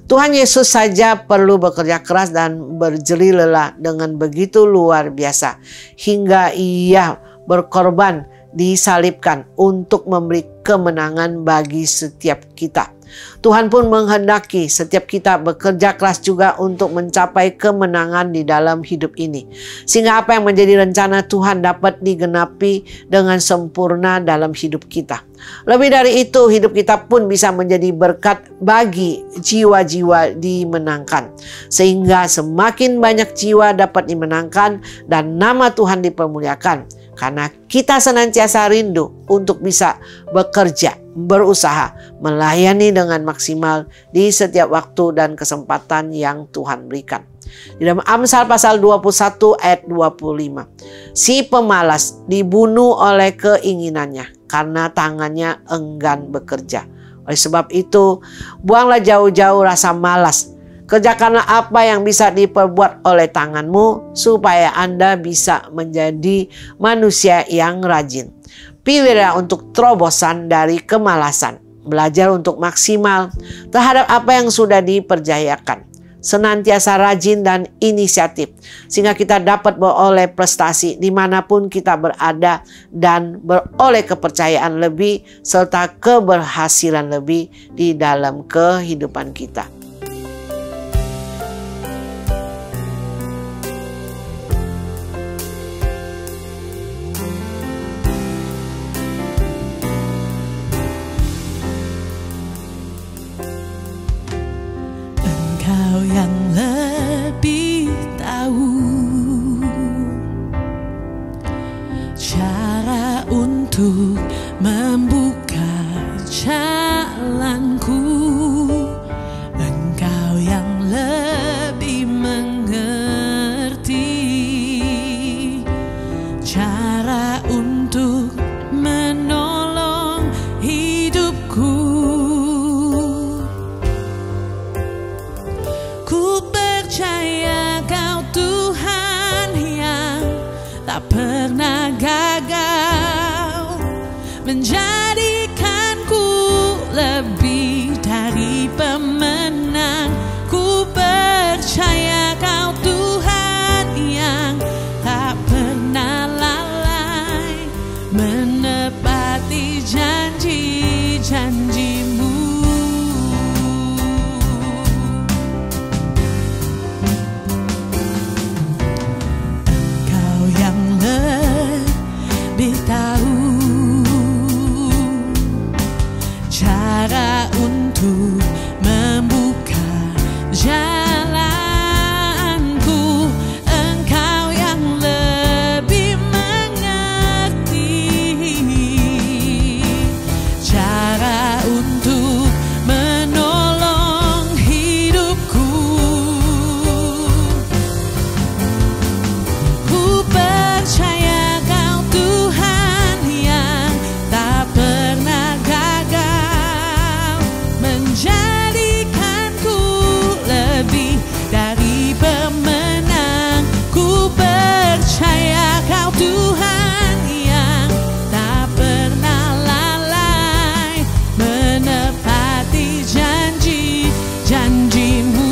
Tuhan Yesus saja perlu bekerja keras dan berjerih lelah dengan begitu luar biasa hingga Ia berkorban, disalibkan untuk memberi kemenangan bagi setiap kita. Tuhan pun menghendaki setiap kita bekerja keras juga untuk mencapai kemenangan di dalam hidup ini. Sehingga apa yang menjadi rencana Tuhan dapat digenapi dengan sempurna dalam hidup kita. Lebih dari itu, hidup kita pun bisa menjadi berkat bagi jiwa-jiwa dimenangkan. Sehingga semakin banyak jiwa dapat dimenangkan dan nama Tuhan dipermuliakan. Karena kita senantiasa rindu untuk bisa bekerja, berusaha, melayani dengan maksimal di setiap waktu dan kesempatan yang Tuhan berikan. Di dalam Amsal pasal 21 ayat 25. Si pemalas dibunuh oleh keinginannya karena tangannya enggan bekerja. Oleh sebab itu, buanglah jauh-jauh rasa malas. Kerjakanlah apa yang bisa diperbuat oleh tanganmu supaya Anda bisa menjadi manusia yang rajin. Pilihlah untuk terobosan dari kemalasan. Belajar untuk maksimal terhadap apa yang sudah dipercayakan. Senantiasa rajin dan inisiatif. Sehingga kita dapat beroleh prestasi dimanapun kita berada. Dan beroleh kepercayaan lebih serta keberhasilan lebih di dalam kehidupan kita. Engkau yang lebih tahu cara untuk membuka jalanku. Engkau yang lebih mengerti cara untuk menolong hidupku. Ku percaya Kau Tuhan yang tak pernah gagal, menjadikanku lebih dari pemenang. Ku percaya Kau Tuhan yang tak pernah lalai, menepati janji-janji-Mu. Tahu cara untuk membuka jalanku. Engkau yang lebih mengerti cara untuk menolong hidupku. Ku percaya jadikanku lebih dari pemenang. Ku percaya Kau Tuhan yang tak pernah lalai, menepati janji-janji-Mu.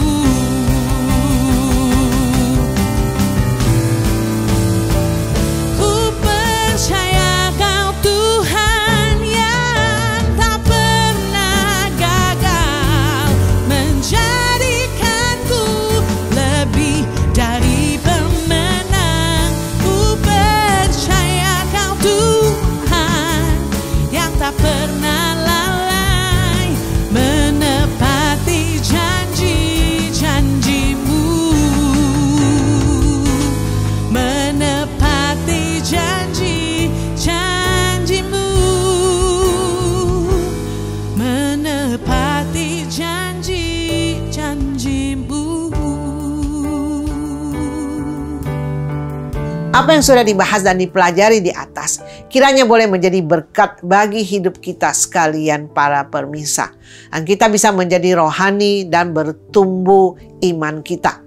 Ku percaya Kau Tuhan yang tak pernah gagal, menjadikanku lebih dari pemenang. Ku percaya Kau Tuhan yang tak pernah lalai, menepati janji-janji-Mu, menepati janji-janji-Mu, menepati janji-janji-Mu. Apa yang sudah dibahas dan dipelajari di atas kiranya boleh menjadi berkat bagi hidup kita sekalian para pemirsa. Dan kita bisa menjadi rohani dan bertumbuh iman kita.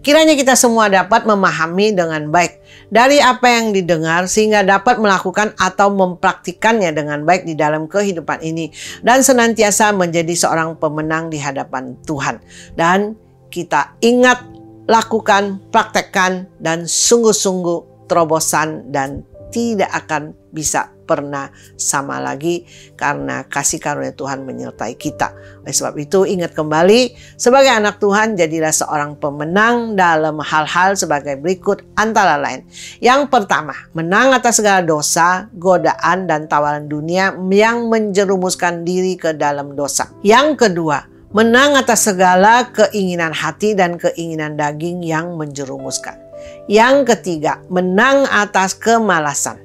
Kiranya kita semua dapat memahami dengan baik dari apa yang didengar sehingga dapat melakukan atau mempraktikannya dengan baik di dalam kehidupan ini dan senantiasa menjadi seorang pemenang di hadapan Tuhan. Dan kita ingat, lakukan, praktekkan, dan sungguh-sungguh terobosan dan tidak akan bisa pernah sama lagi karena kasih karunia Tuhan menyertai kita. Oleh sebab itu ingat kembali, sebagai anak Tuhan jadilah seorang pemenang dalam hal-hal sebagai berikut antara lain. Yang pertama, menang atas segala dosa, godaan, dan tawaran dunia yang menjerumuskan diri ke dalam dosa. Yang kedua, menang atas segala keinginan hati dan keinginan daging yang menjerumuskan. Yang ketiga, menang atas kemalasan.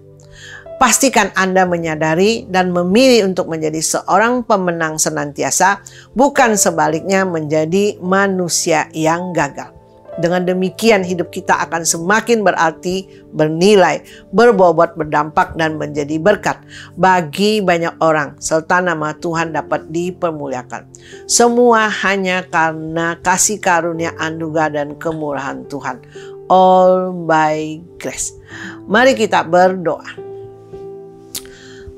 Pastikan Anda menyadari dan memilih untuk menjadi seorang pemenang senantiasa, bukan sebaliknya menjadi manusia yang gagal. Dengan demikian hidup kita akan semakin berarti, bernilai, berbobot, berdampak, dan menjadi berkat bagi banyak orang, serta nama Tuhan dapat dipermuliakan. Semua hanya karena kasih karunia, anugerah, dan kemurahan Tuhan. All by grace. Mari kita berdoa.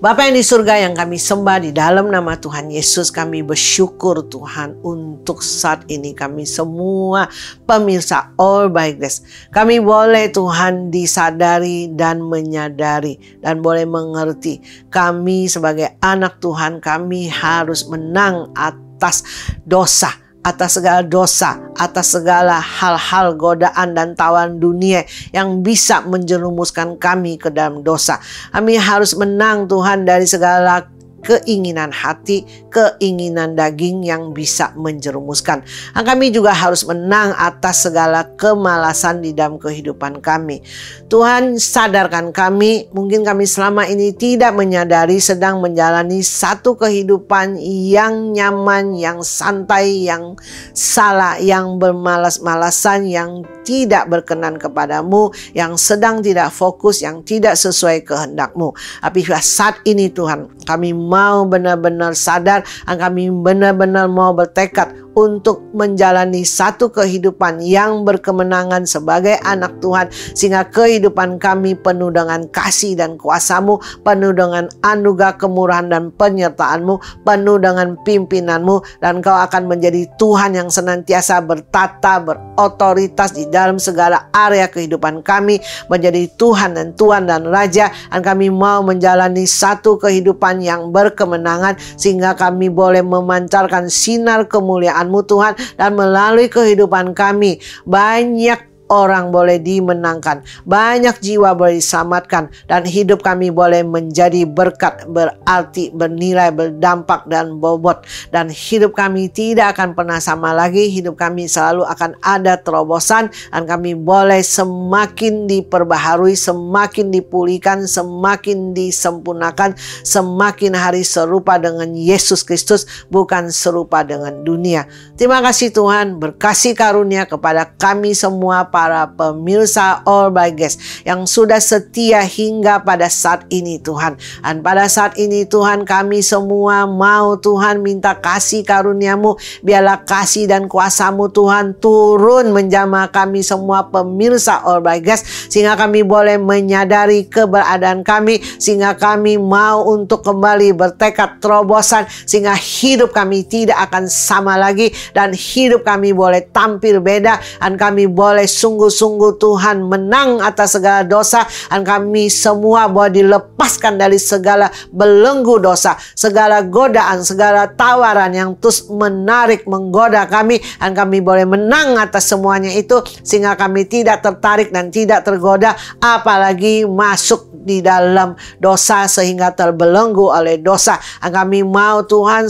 Bapa yang di surga yang kami sembah, di dalam nama Tuhan Yesus kami bersyukur Tuhan untuk saat ini kami semua pemirsa All by Grace. Kami boleh Tuhan disadari dan menyadari dan boleh mengerti kami sebagai anak Tuhan kami harus menang atas dosa. Atas segala dosa, atas segala hal-hal godaan dan tawaran dunia yang bisa menjerumuskan kami ke dalam dosa. Kami harus menang Tuhan dari segala keinginan hati, keinginan daging yang bisa menjerumuskan. Kami juga harus menang atas segala kemalasan di dalam kehidupan kami. Tuhan, sadarkan kami, mungkin kami selama ini tidak menyadari sedang menjalani satu kehidupan yang nyaman, yang santai, yang salah, yang bermalas-malasan, yang tidak berkenan kepadamu, yang sedang tidak fokus, yang tidak sesuai kehendak-Mu. Tapi saat ini Tuhan, kami mau benar-benar sadar, kami benar-benar mau bertekad untuk menjalani satu kehidupan yang berkemenangan sebagai anak Tuhan, sehingga kehidupan kami penuh dengan kasih dan kuasa-Mu, penuh dengan anugerah, kemurahan, dan penyertaan-Mu, penuh dengan pimpinan-Mu, dan Kau akan menjadi Tuhan yang senantiasa bertata, berotoritas di dalam segala area kehidupan kami, menjadi Tuhan dan Tuan dan Raja. Dan kami mau menjalani satu kehidupan yang berkemenangan, sehingga kami boleh memancarkan sinar kemuliaan-Mu Tuhan, dan melalui kehidupan kami banyak orang boleh dimenangkan, banyak jiwa boleh diselamatkan, dan hidup kami boleh menjadi berkat, berarti, bernilai, berdampak, dan bobot. Dan hidup kami tidak akan pernah sama lagi. Hidup kami selalu akan ada terobosan, dan kami boleh semakin diperbaharui, semakin dipulihkan, semakin disempurnakan, semakin hari serupa dengan Yesus Kristus, bukan serupa dengan dunia. Terima kasih Tuhan, berkasih karunia kepada kami semua para pemirsa All by Grace yang sudah setia hingga pada saat ini Tuhan. Dan pada saat ini Tuhan, kami semua mau Tuhan minta kasih karunia-Mu. Biarlah kasih dan kuasa-Mu Tuhan turun menjamah kami semua pemirsa All by Grace, sehingga kami boleh menyadari keberadaan kami, sehingga kami mau untuk kembali bertekad terobosan, sehingga hidup kami tidak akan sama lagi, dan hidup kami boleh tampil beda, dan kami boleh sungguh-sungguh Tuhan menang atas segala dosa, dan kami semua boleh dilepaskan dari segala belenggu dosa, segala godaan, segala tawaran yang terus menarik menggoda kami, dan kami boleh menang atas semuanya itu, sehingga kami tidak tertarik dan tidak tergoda apalagi masuk di dalam dosa sehingga terbelenggu oleh dosa. Dan kami mau Tuhan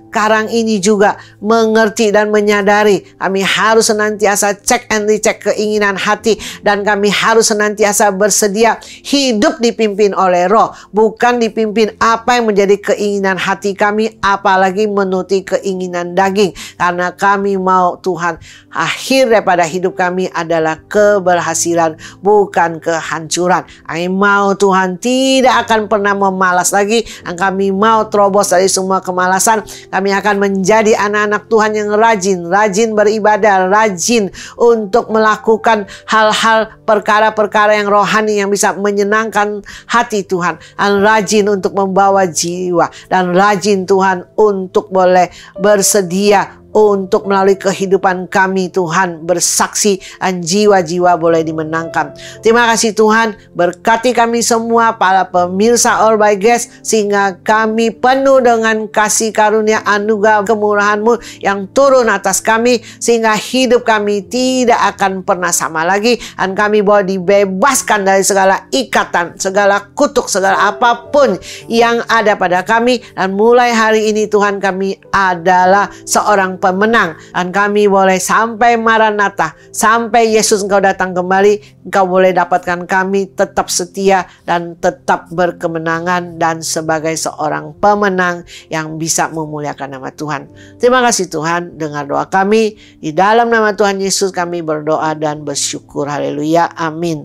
sekarang ini juga mengerti dan menyadari kami harus senantiasa cek and recheck keinginan hati, dan kami harus senantiasa bersedia hidup dipimpin oleh Roh, bukan dipimpin apa yang menjadi keinginan hati kami, apalagi menuruti keinginan daging. Karena kami mau Tuhan, akhir daripada hidup kami adalah keberhasilan, bukan kehancuran. Kami mau Tuhan tidak akan pernah memalas lagi, dan kami mau terobos dari semua kemalasan. Kami akan menjadi anak-anak Tuhan yang rajin beribadah, rajin untuk melakukan hal-hal perkara-perkara yang rohani yang bisa menyenangkan hati Tuhan. Dan rajin untuk membawa jiwa. Dan rajin Tuhan untuk boleh bersedia untuk melalui kehidupan kami Tuhan bersaksi dan jiwa-jiwa boleh dimenangkan. Terima kasih Tuhan, berkati kami semua para pemirsa All by Grace sehingga kami penuh dengan kasih karunia anugerah kemurahan-Mu yang turun atas kami sehingga hidup kami tidak akan pernah sama lagi dan kami boleh dibebaskan dari segala ikatan, segala kutuk, segala apapun yang ada pada kami. Dan mulai hari ini Tuhan, kami adalah seorang pemenang dan kami boleh sampai Maranatha, sampai Yesus Engkau datang kembali, Engkau boleh dapatkan kami tetap setia dan tetap berkemenangan dan sebagai seorang pemenang yang bisa memuliakan nama Tuhan. Terima kasih Tuhan, dengar doa kami di dalam nama Tuhan Yesus kami berdoa dan bersyukur. Haleluya, amin.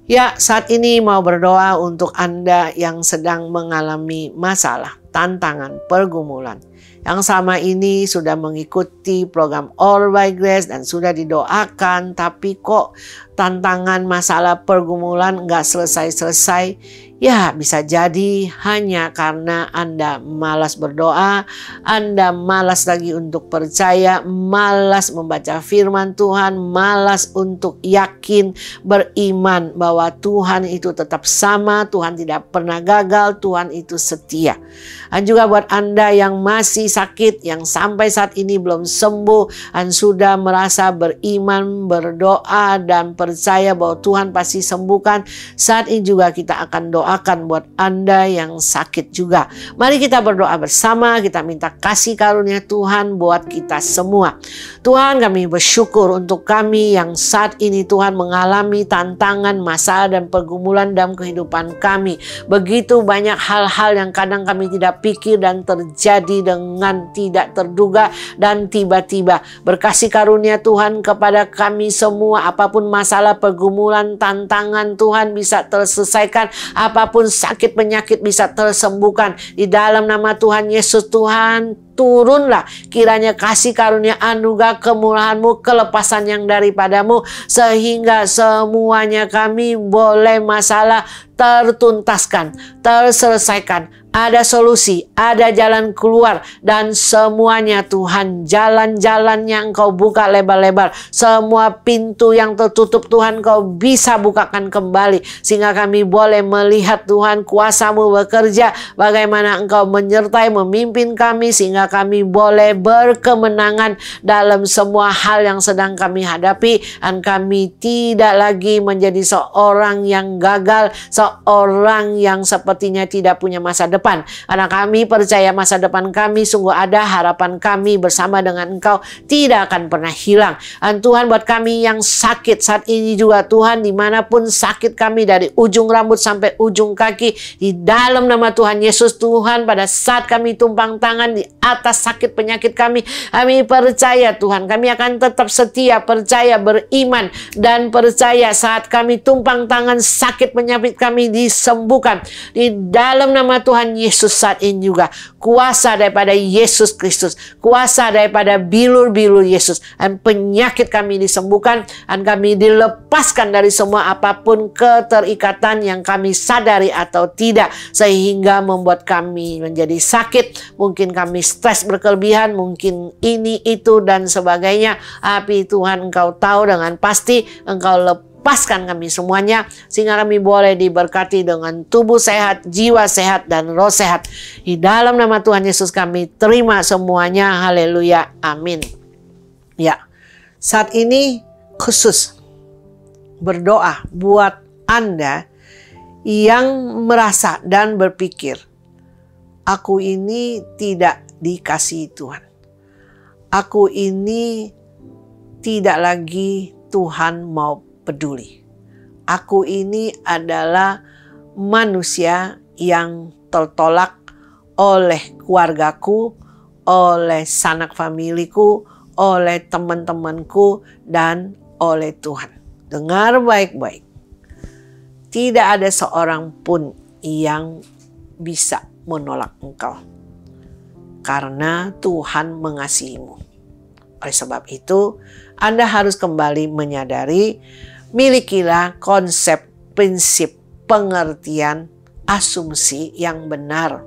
Ya, saat ini mau berdoa untuk Anda yang sedang mengalami masalah, tantangan, pergumulan, yang selama ini sudah mengikuti program All by Grace dan sudah didoakan, tapi kok tantangan, masalah, pergumulan nggak selesai-selesai. Ya, bisa jadi hanya karena Anda malas berdoa, Anda malas lagi untuk percaya, malas membaca firman Tuhan, malas untuk yakin, beriman bahwa Tuhan itu tetap sama, Tuhan tidak pernah gagal, Tuhan itu setia. Dan juga buat Anda yang masih sakit, yang sampai saat ini belum sembuh, dan sudah merasa beriman, berdoa, dan percaya bahwa Tuhan pasti sembuhkan, saat ini juga kita akan doakan buat Anda yang sakit juga. Mari kita berdoa bersama, kita minta kasih karunia Tuhan buat kita semua. Tuhan, kami bersyukur untuk kami yang saat ini Tuhan mengalami tantangan, masalah, dan pergumulan dalam kehidupan kami. Begitu banyak hal-hal yang kadang kami tidak pikir dan terjadi dengan tidak terduga dan tiba-tiba. Berkasih karunia Tuhan kepada kami semua, apapun masalah, pergumulan, tantangan Tuhan bisa terselesaikan, apapun sakit penyakit bisa tersembuhkan. Di dalam nama Tuhan Yesus, Tuhan turunlah kiranya kasih karunia anugerah kemurahan-Mu, kelepasan yang daripadamu, sehingga semuanya kami boleh masalah tertuntaskan, terselesaikan, ada solusi, ada jalan keluar, dan semuanya Tuhan, jalan-jalan yang Engkau buka lebar-lebar, semua pintu yang tertutup Tuhan Engkau bisa bukakan kembali, sehingga kami boleh melihat Tuhan kuasa-Mu bekerja, bagaimana Engkau menyertai, memimpin kami, sehingga kami boleh berkemenangan dalam semua hal yang sedang kami hadapi, dan kami tidak lagi menjadi seorang yang gagal, seorang yang sepertinya tidak punya masa depan. Karena kami percaya masa depan kami sungguh ada, harapan kami bersama dengan Engkau tidak akan pernah hilang. Dan Tuhan, buat kami yang sakit saat ini juga Tuhan, dimanapun sakit kami dari ujung rambut sampai ujung kaki, di dalam nama Tuhan Yesus Tuhan, pada saat kami tumpang tangan di atas sakit penyakit kami percaya Tuhan, kami akan tetap setia, percaya, beriman, dan percaya saat kami tumpang tangan sakit penyakit kami disembuhkan. Di dalam nama Tuhan Yesus saat ini juga kuasa daripada Yesus Kristus, kuasa daripada bilur-bilur Yesus, dan penyakit kami disembuhkan, dan kami dilepaskan dari semua apapun keterikatan yang kami sadari atau tidak, sehingga membuat kami menjadi sakit. Mungkin kami stres berkelebihan, mungkin ini, itu, dan sebagainya. Tapi Tuhan, Engkau tahu dengan pasti, Engkau lepaskan kami semuanya, sehingga kami boleh diberkati dengan tubuh sehat, jiwa sehat, dan roh sehat. Di dalam nama Tuhan Yesus kami terima semuanya. Haleluya, amin. Ya, saat ini khusus berdoa buat Anda yang merasa dan berpikir, aku ini tidak dikasihi Tuhan. Aku ini tidak lagi Tuhan mau peduli. Aku ini adalah manusia yang tertolak oleh keluargaku, oleh sanak familiku, oleh teman-temanku, dan oleh Tuhan. Dengar baik-baik. Tidak ada seorang pun yang bisa menolak engkau. karena Tuhan mengasihimu. Oleh sebab itu, Anda harus kembali menyadari, milikilah konsep, prinsip, pengertian, asumsi yang benar,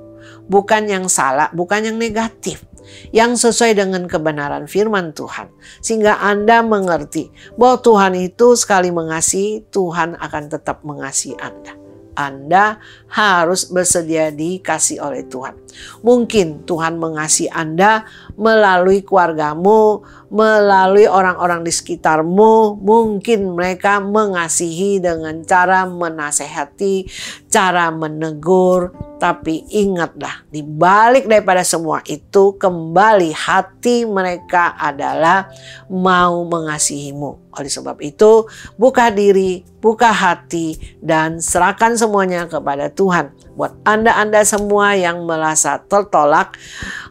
bukan yang salah, bukan yang negatif, yang sesuai dengan kebenaran firman Tuhan. Sehingga Anda mengerti bahwa Tuhan itu sekali mengasihi, Tuhan akan tetap mengasihi Anda. Anda harus bersedia dikasih oleh Tuhan. Mungkin Tuhan mengasihi Anda melalui keluargamu, melalui orang-orang di sekitarmu. Mungkin mereka mengasihi dengan cara menasehati, cara menegur. Tapi ingatlah, di balik daripada semua itu, kembali hati mereka adalah mau mengasihimu. Oleh sebab itu, buka diri, buka hati, dan serahkan semuanya kepada Tuhan. Buat Anda semua yang merasa tertolak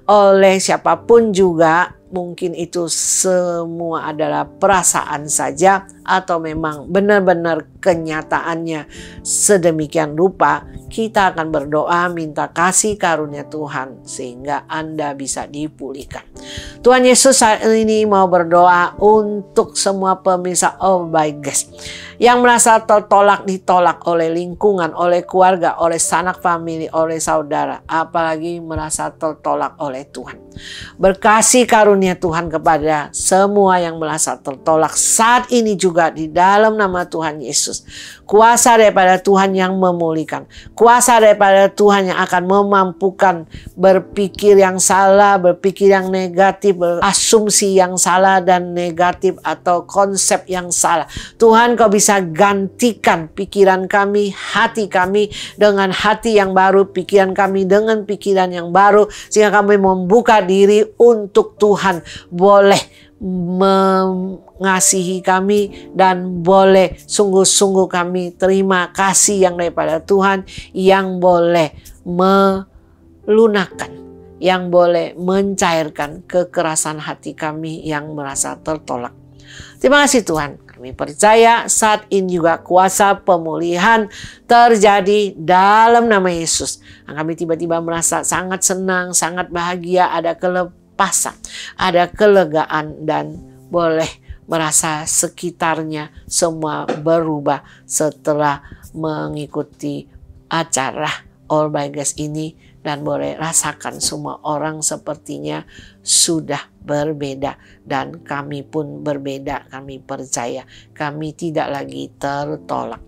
oleh siapapun juga, mungkin itu semua adalah perasaan saja atau memang benar-benar kenyataannya sedemikian rupa, kita akan berdoa minta kasih karunia Tuhan sehingga Anda bisa dipulihkan. Tuhan Yesus saat ini mau berdoa untuk semua pemirsa All by Grace yang merasa tertolak, ditolak oleh lingkungan, oleh keluarga, oleh sanak famili, oleh saudara, apalagi merasa tertolak oleh Tuhan. Berkasih karunia Tuhan kepada semua yang merasa tertolak saat ini juga di dalam nama Tuhan Yesus. Kuasa daripada Tuhan yang memulihkan, kuasa daripada Tuhan yang akan memampukan berpikir yang salah, berpikir yang negatif, berasumsi yang salah dan negatif atau konsep yang salah. Tuhan, Kau bisa gantikan pikiran kami, hati kami dengan hati yang baru, pikiran kami dengan pikiran yang baru, sehingga kami membuka diri untuk Tuhan boleh mengasihi kami dan boleh sungguh-sungguh kami terima kasih yang daripada Tuhan, yang boleh melunakkan, yang boleh mencairkan kekerasan hati kami yang merasa tertolak. Terima kasih Tuhan. Kami percaya saat ini juga kuasa pemulihan terjadi dalam nama Yesus. Kami tiba-tiba merasa sangat senang, sangat bahagia, ada kelepasan, ada kelegaan, dan boleh merasa sekitarnya semua berubah setelah mengikuti acara All by Grace ini, dan boleh rasakan semua orang sepertinya sudah berbeda, dan kami pun berbeda. Kami percaya kami tidak lagi tertolak.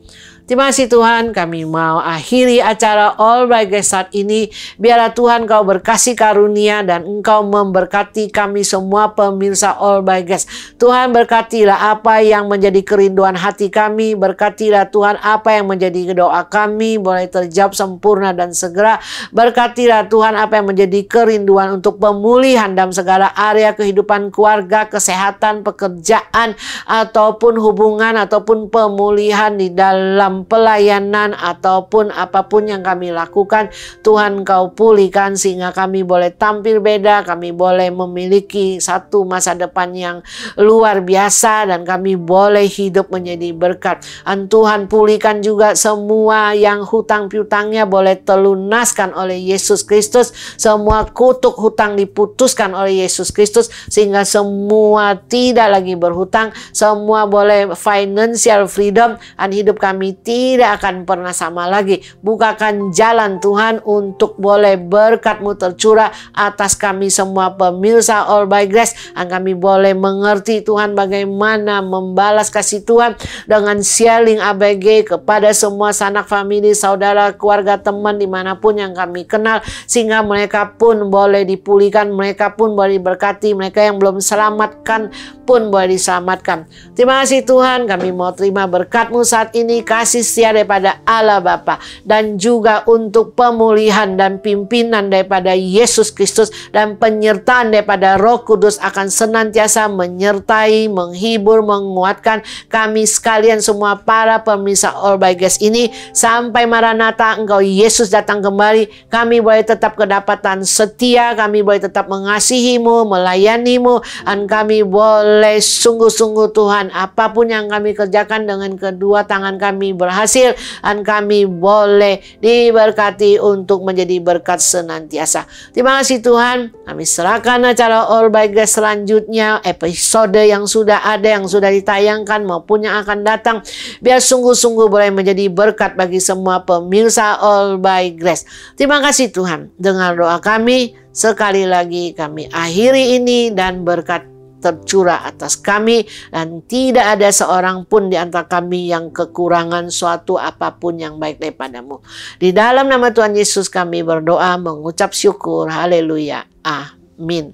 Terima kasih Tuhan, kami mau akhiri acara All by Grace saat ini. Biarlah Tuhan Kau berkasih karunia dan Engkau memberkati kami semua pemirsa All by Grace. Tuhan, berkatilah apa yang menjadi kerinduan hati kami. Berkatilah Tuhan apa yang menjadi doa kami boleh terjawab sempurna dan segera. Berkatilah Tuhan apa yang menjadi kerinduan untuk pemulihan dalam segala area kehidupan keluarga, kesehatan, pekerjaan, ataupun hubungan, ataupun pemulihan di dalam pelayanan, ataupun apapun yang kami lakukan. Tuhan Kau pulihkan sehingga kami boleh tampil beda, kami boleh memiliki satu masa depan yang luar biasa, dan kami boleh hidup menjadi berkat. Dan Tuhan pulihkan juga semua yang hutang piutangnya boleh terlunaskan oleh Yesus Kristus. Semua kutuk hutang diputuskan oleh Yesus Kristus sehingga semua tidak lagi berhutang, semua boleh financial freedom, dan hidup kami tidak akan pernah sama lagi. Bukakan jalan Tuhan untuk boleh berkat-Mu tercurah atas kami semua pemirsa All by Grace, dan kami boleh mengerti Tuhan bagaimana membalas kasih Tuhan dengan sharing ABG kepada semua sanak famili, saudara, keluarga, teman dimanapun yang kami kenal, sehingga mereka pun boleh dipulihkan, mereka pun boleh diberkati, mereka yang belum selamatkan pun boleh diselamatkan. Terima kasih Tuhan, kami mau terima berkat-Mu saat ini, kasih setia daripada Allah Bapa, dan juga untuk pemulihan dan pimpinan daripada Yesus Kristus, dan penyertaan daripada Roh Kudus akan senantiasa menyertai, menghibur, menguatkan kami sekalian semua para pemirsa All by Grace ini sampai Maranatha Engkau Yesus datang kembali. Kami kami boleh tetap kedapatan setia, kami boleh tetap mengasihi-Mu, melayani-Mu, dan kami boleh sungguh-sungguh Tuhan, apapun yang kami kerjakan dengan kedua tangan kami berhasil, dan kami boleh diberkati untuk menjadi berkat senantiasa. Terima kasih Tuhan, kami serahkan acara All by Grace selanjutnya, episode yang sudah ada, yang sudah ditayangkan maupun yang akan datang, biar sungguh-sungguh boleh menjadi berkat bagi semua pemirsa All by Grace. Terima kasih Tuhan, dengar doa kami. Sekali lagi kami akhiri ini dan berkat tercurah atas kami, dan tidak ada seorang pun di antara kami yang kekurangan suatu apapun yang baik daripada-Mu. Di dalam nama Tuhan Yesus kami berdoa, mengucap syukur. Haleluya. Amin.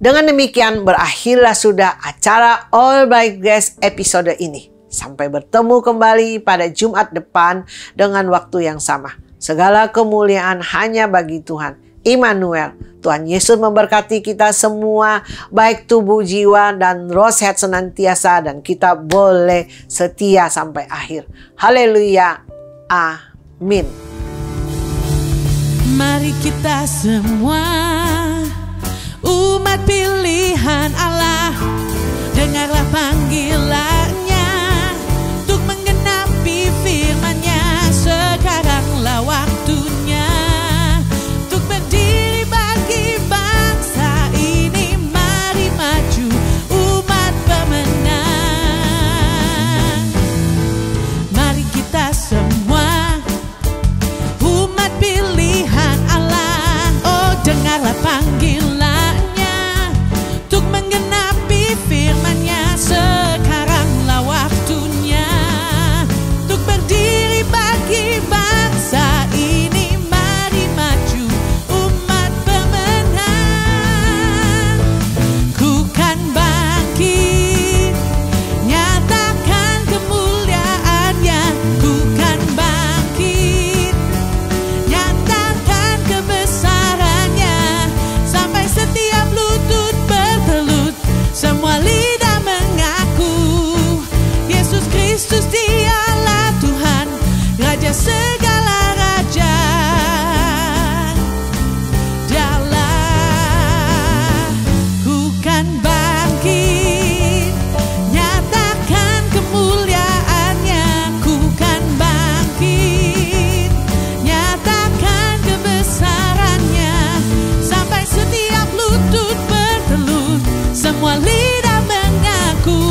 Dengan demikian berakhirlah sudah acara All by Grace episode ini. Sampai bertemu kembali pada Jumat depan dengan waktu yang sama. Segala kemuliaan hanya bagi Tuhan Immanuel. Tuhan Yesus memberkati kita semua, baik tubuh, jiwa, dan roh sehat senantiasa, dan kita boleh setia sampai akhir. Haleluya. Amin. Mari kita semua, umat pilihan Allah, dengarlah panggilannya untuk menggenapi firman-Nya. Sekaranglah waktunya untuk berdiri bagi bangsa ini. Mari maju, umat pemenang. Mari kita semua, umat pilihan Allah, oh dengarlah panggilannya untuk menggenapi firman-Nya. Sekaranglah waktunya untuk berdiri bagi bangsa ini. Mari maju, umat pemenang. Ku kan bangkit, nyatakan kemuliaan-Nya. Ku kan bangkit, nyatakan kebesaran-Nya, sampai setiap lutut bertelut, semua lidah mengaku Yesus Kristus Dialah Tuhan, Raja segala raja. Dialah. Ku kan bangkit, nyatakan kemuliaan-Nya. Ku kan bangkit, nyatakan kebesaran-Nya, sampai setiap lutut bertelut, semua lidah mengaku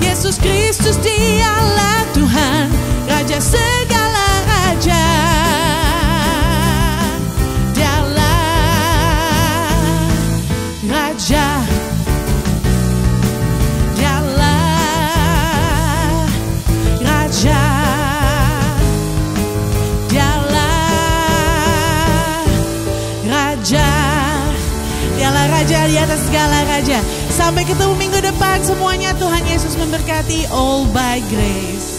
Yesus Kristus Dialah Tuhan, Raja segala raja. Dialah Raja. Dialah Raja. Dialah Raja. Dialah Raja di atas segala raja. Sampai ketemu minggu depan semuanya. Tuhan Yesus memberkati. All by Grace.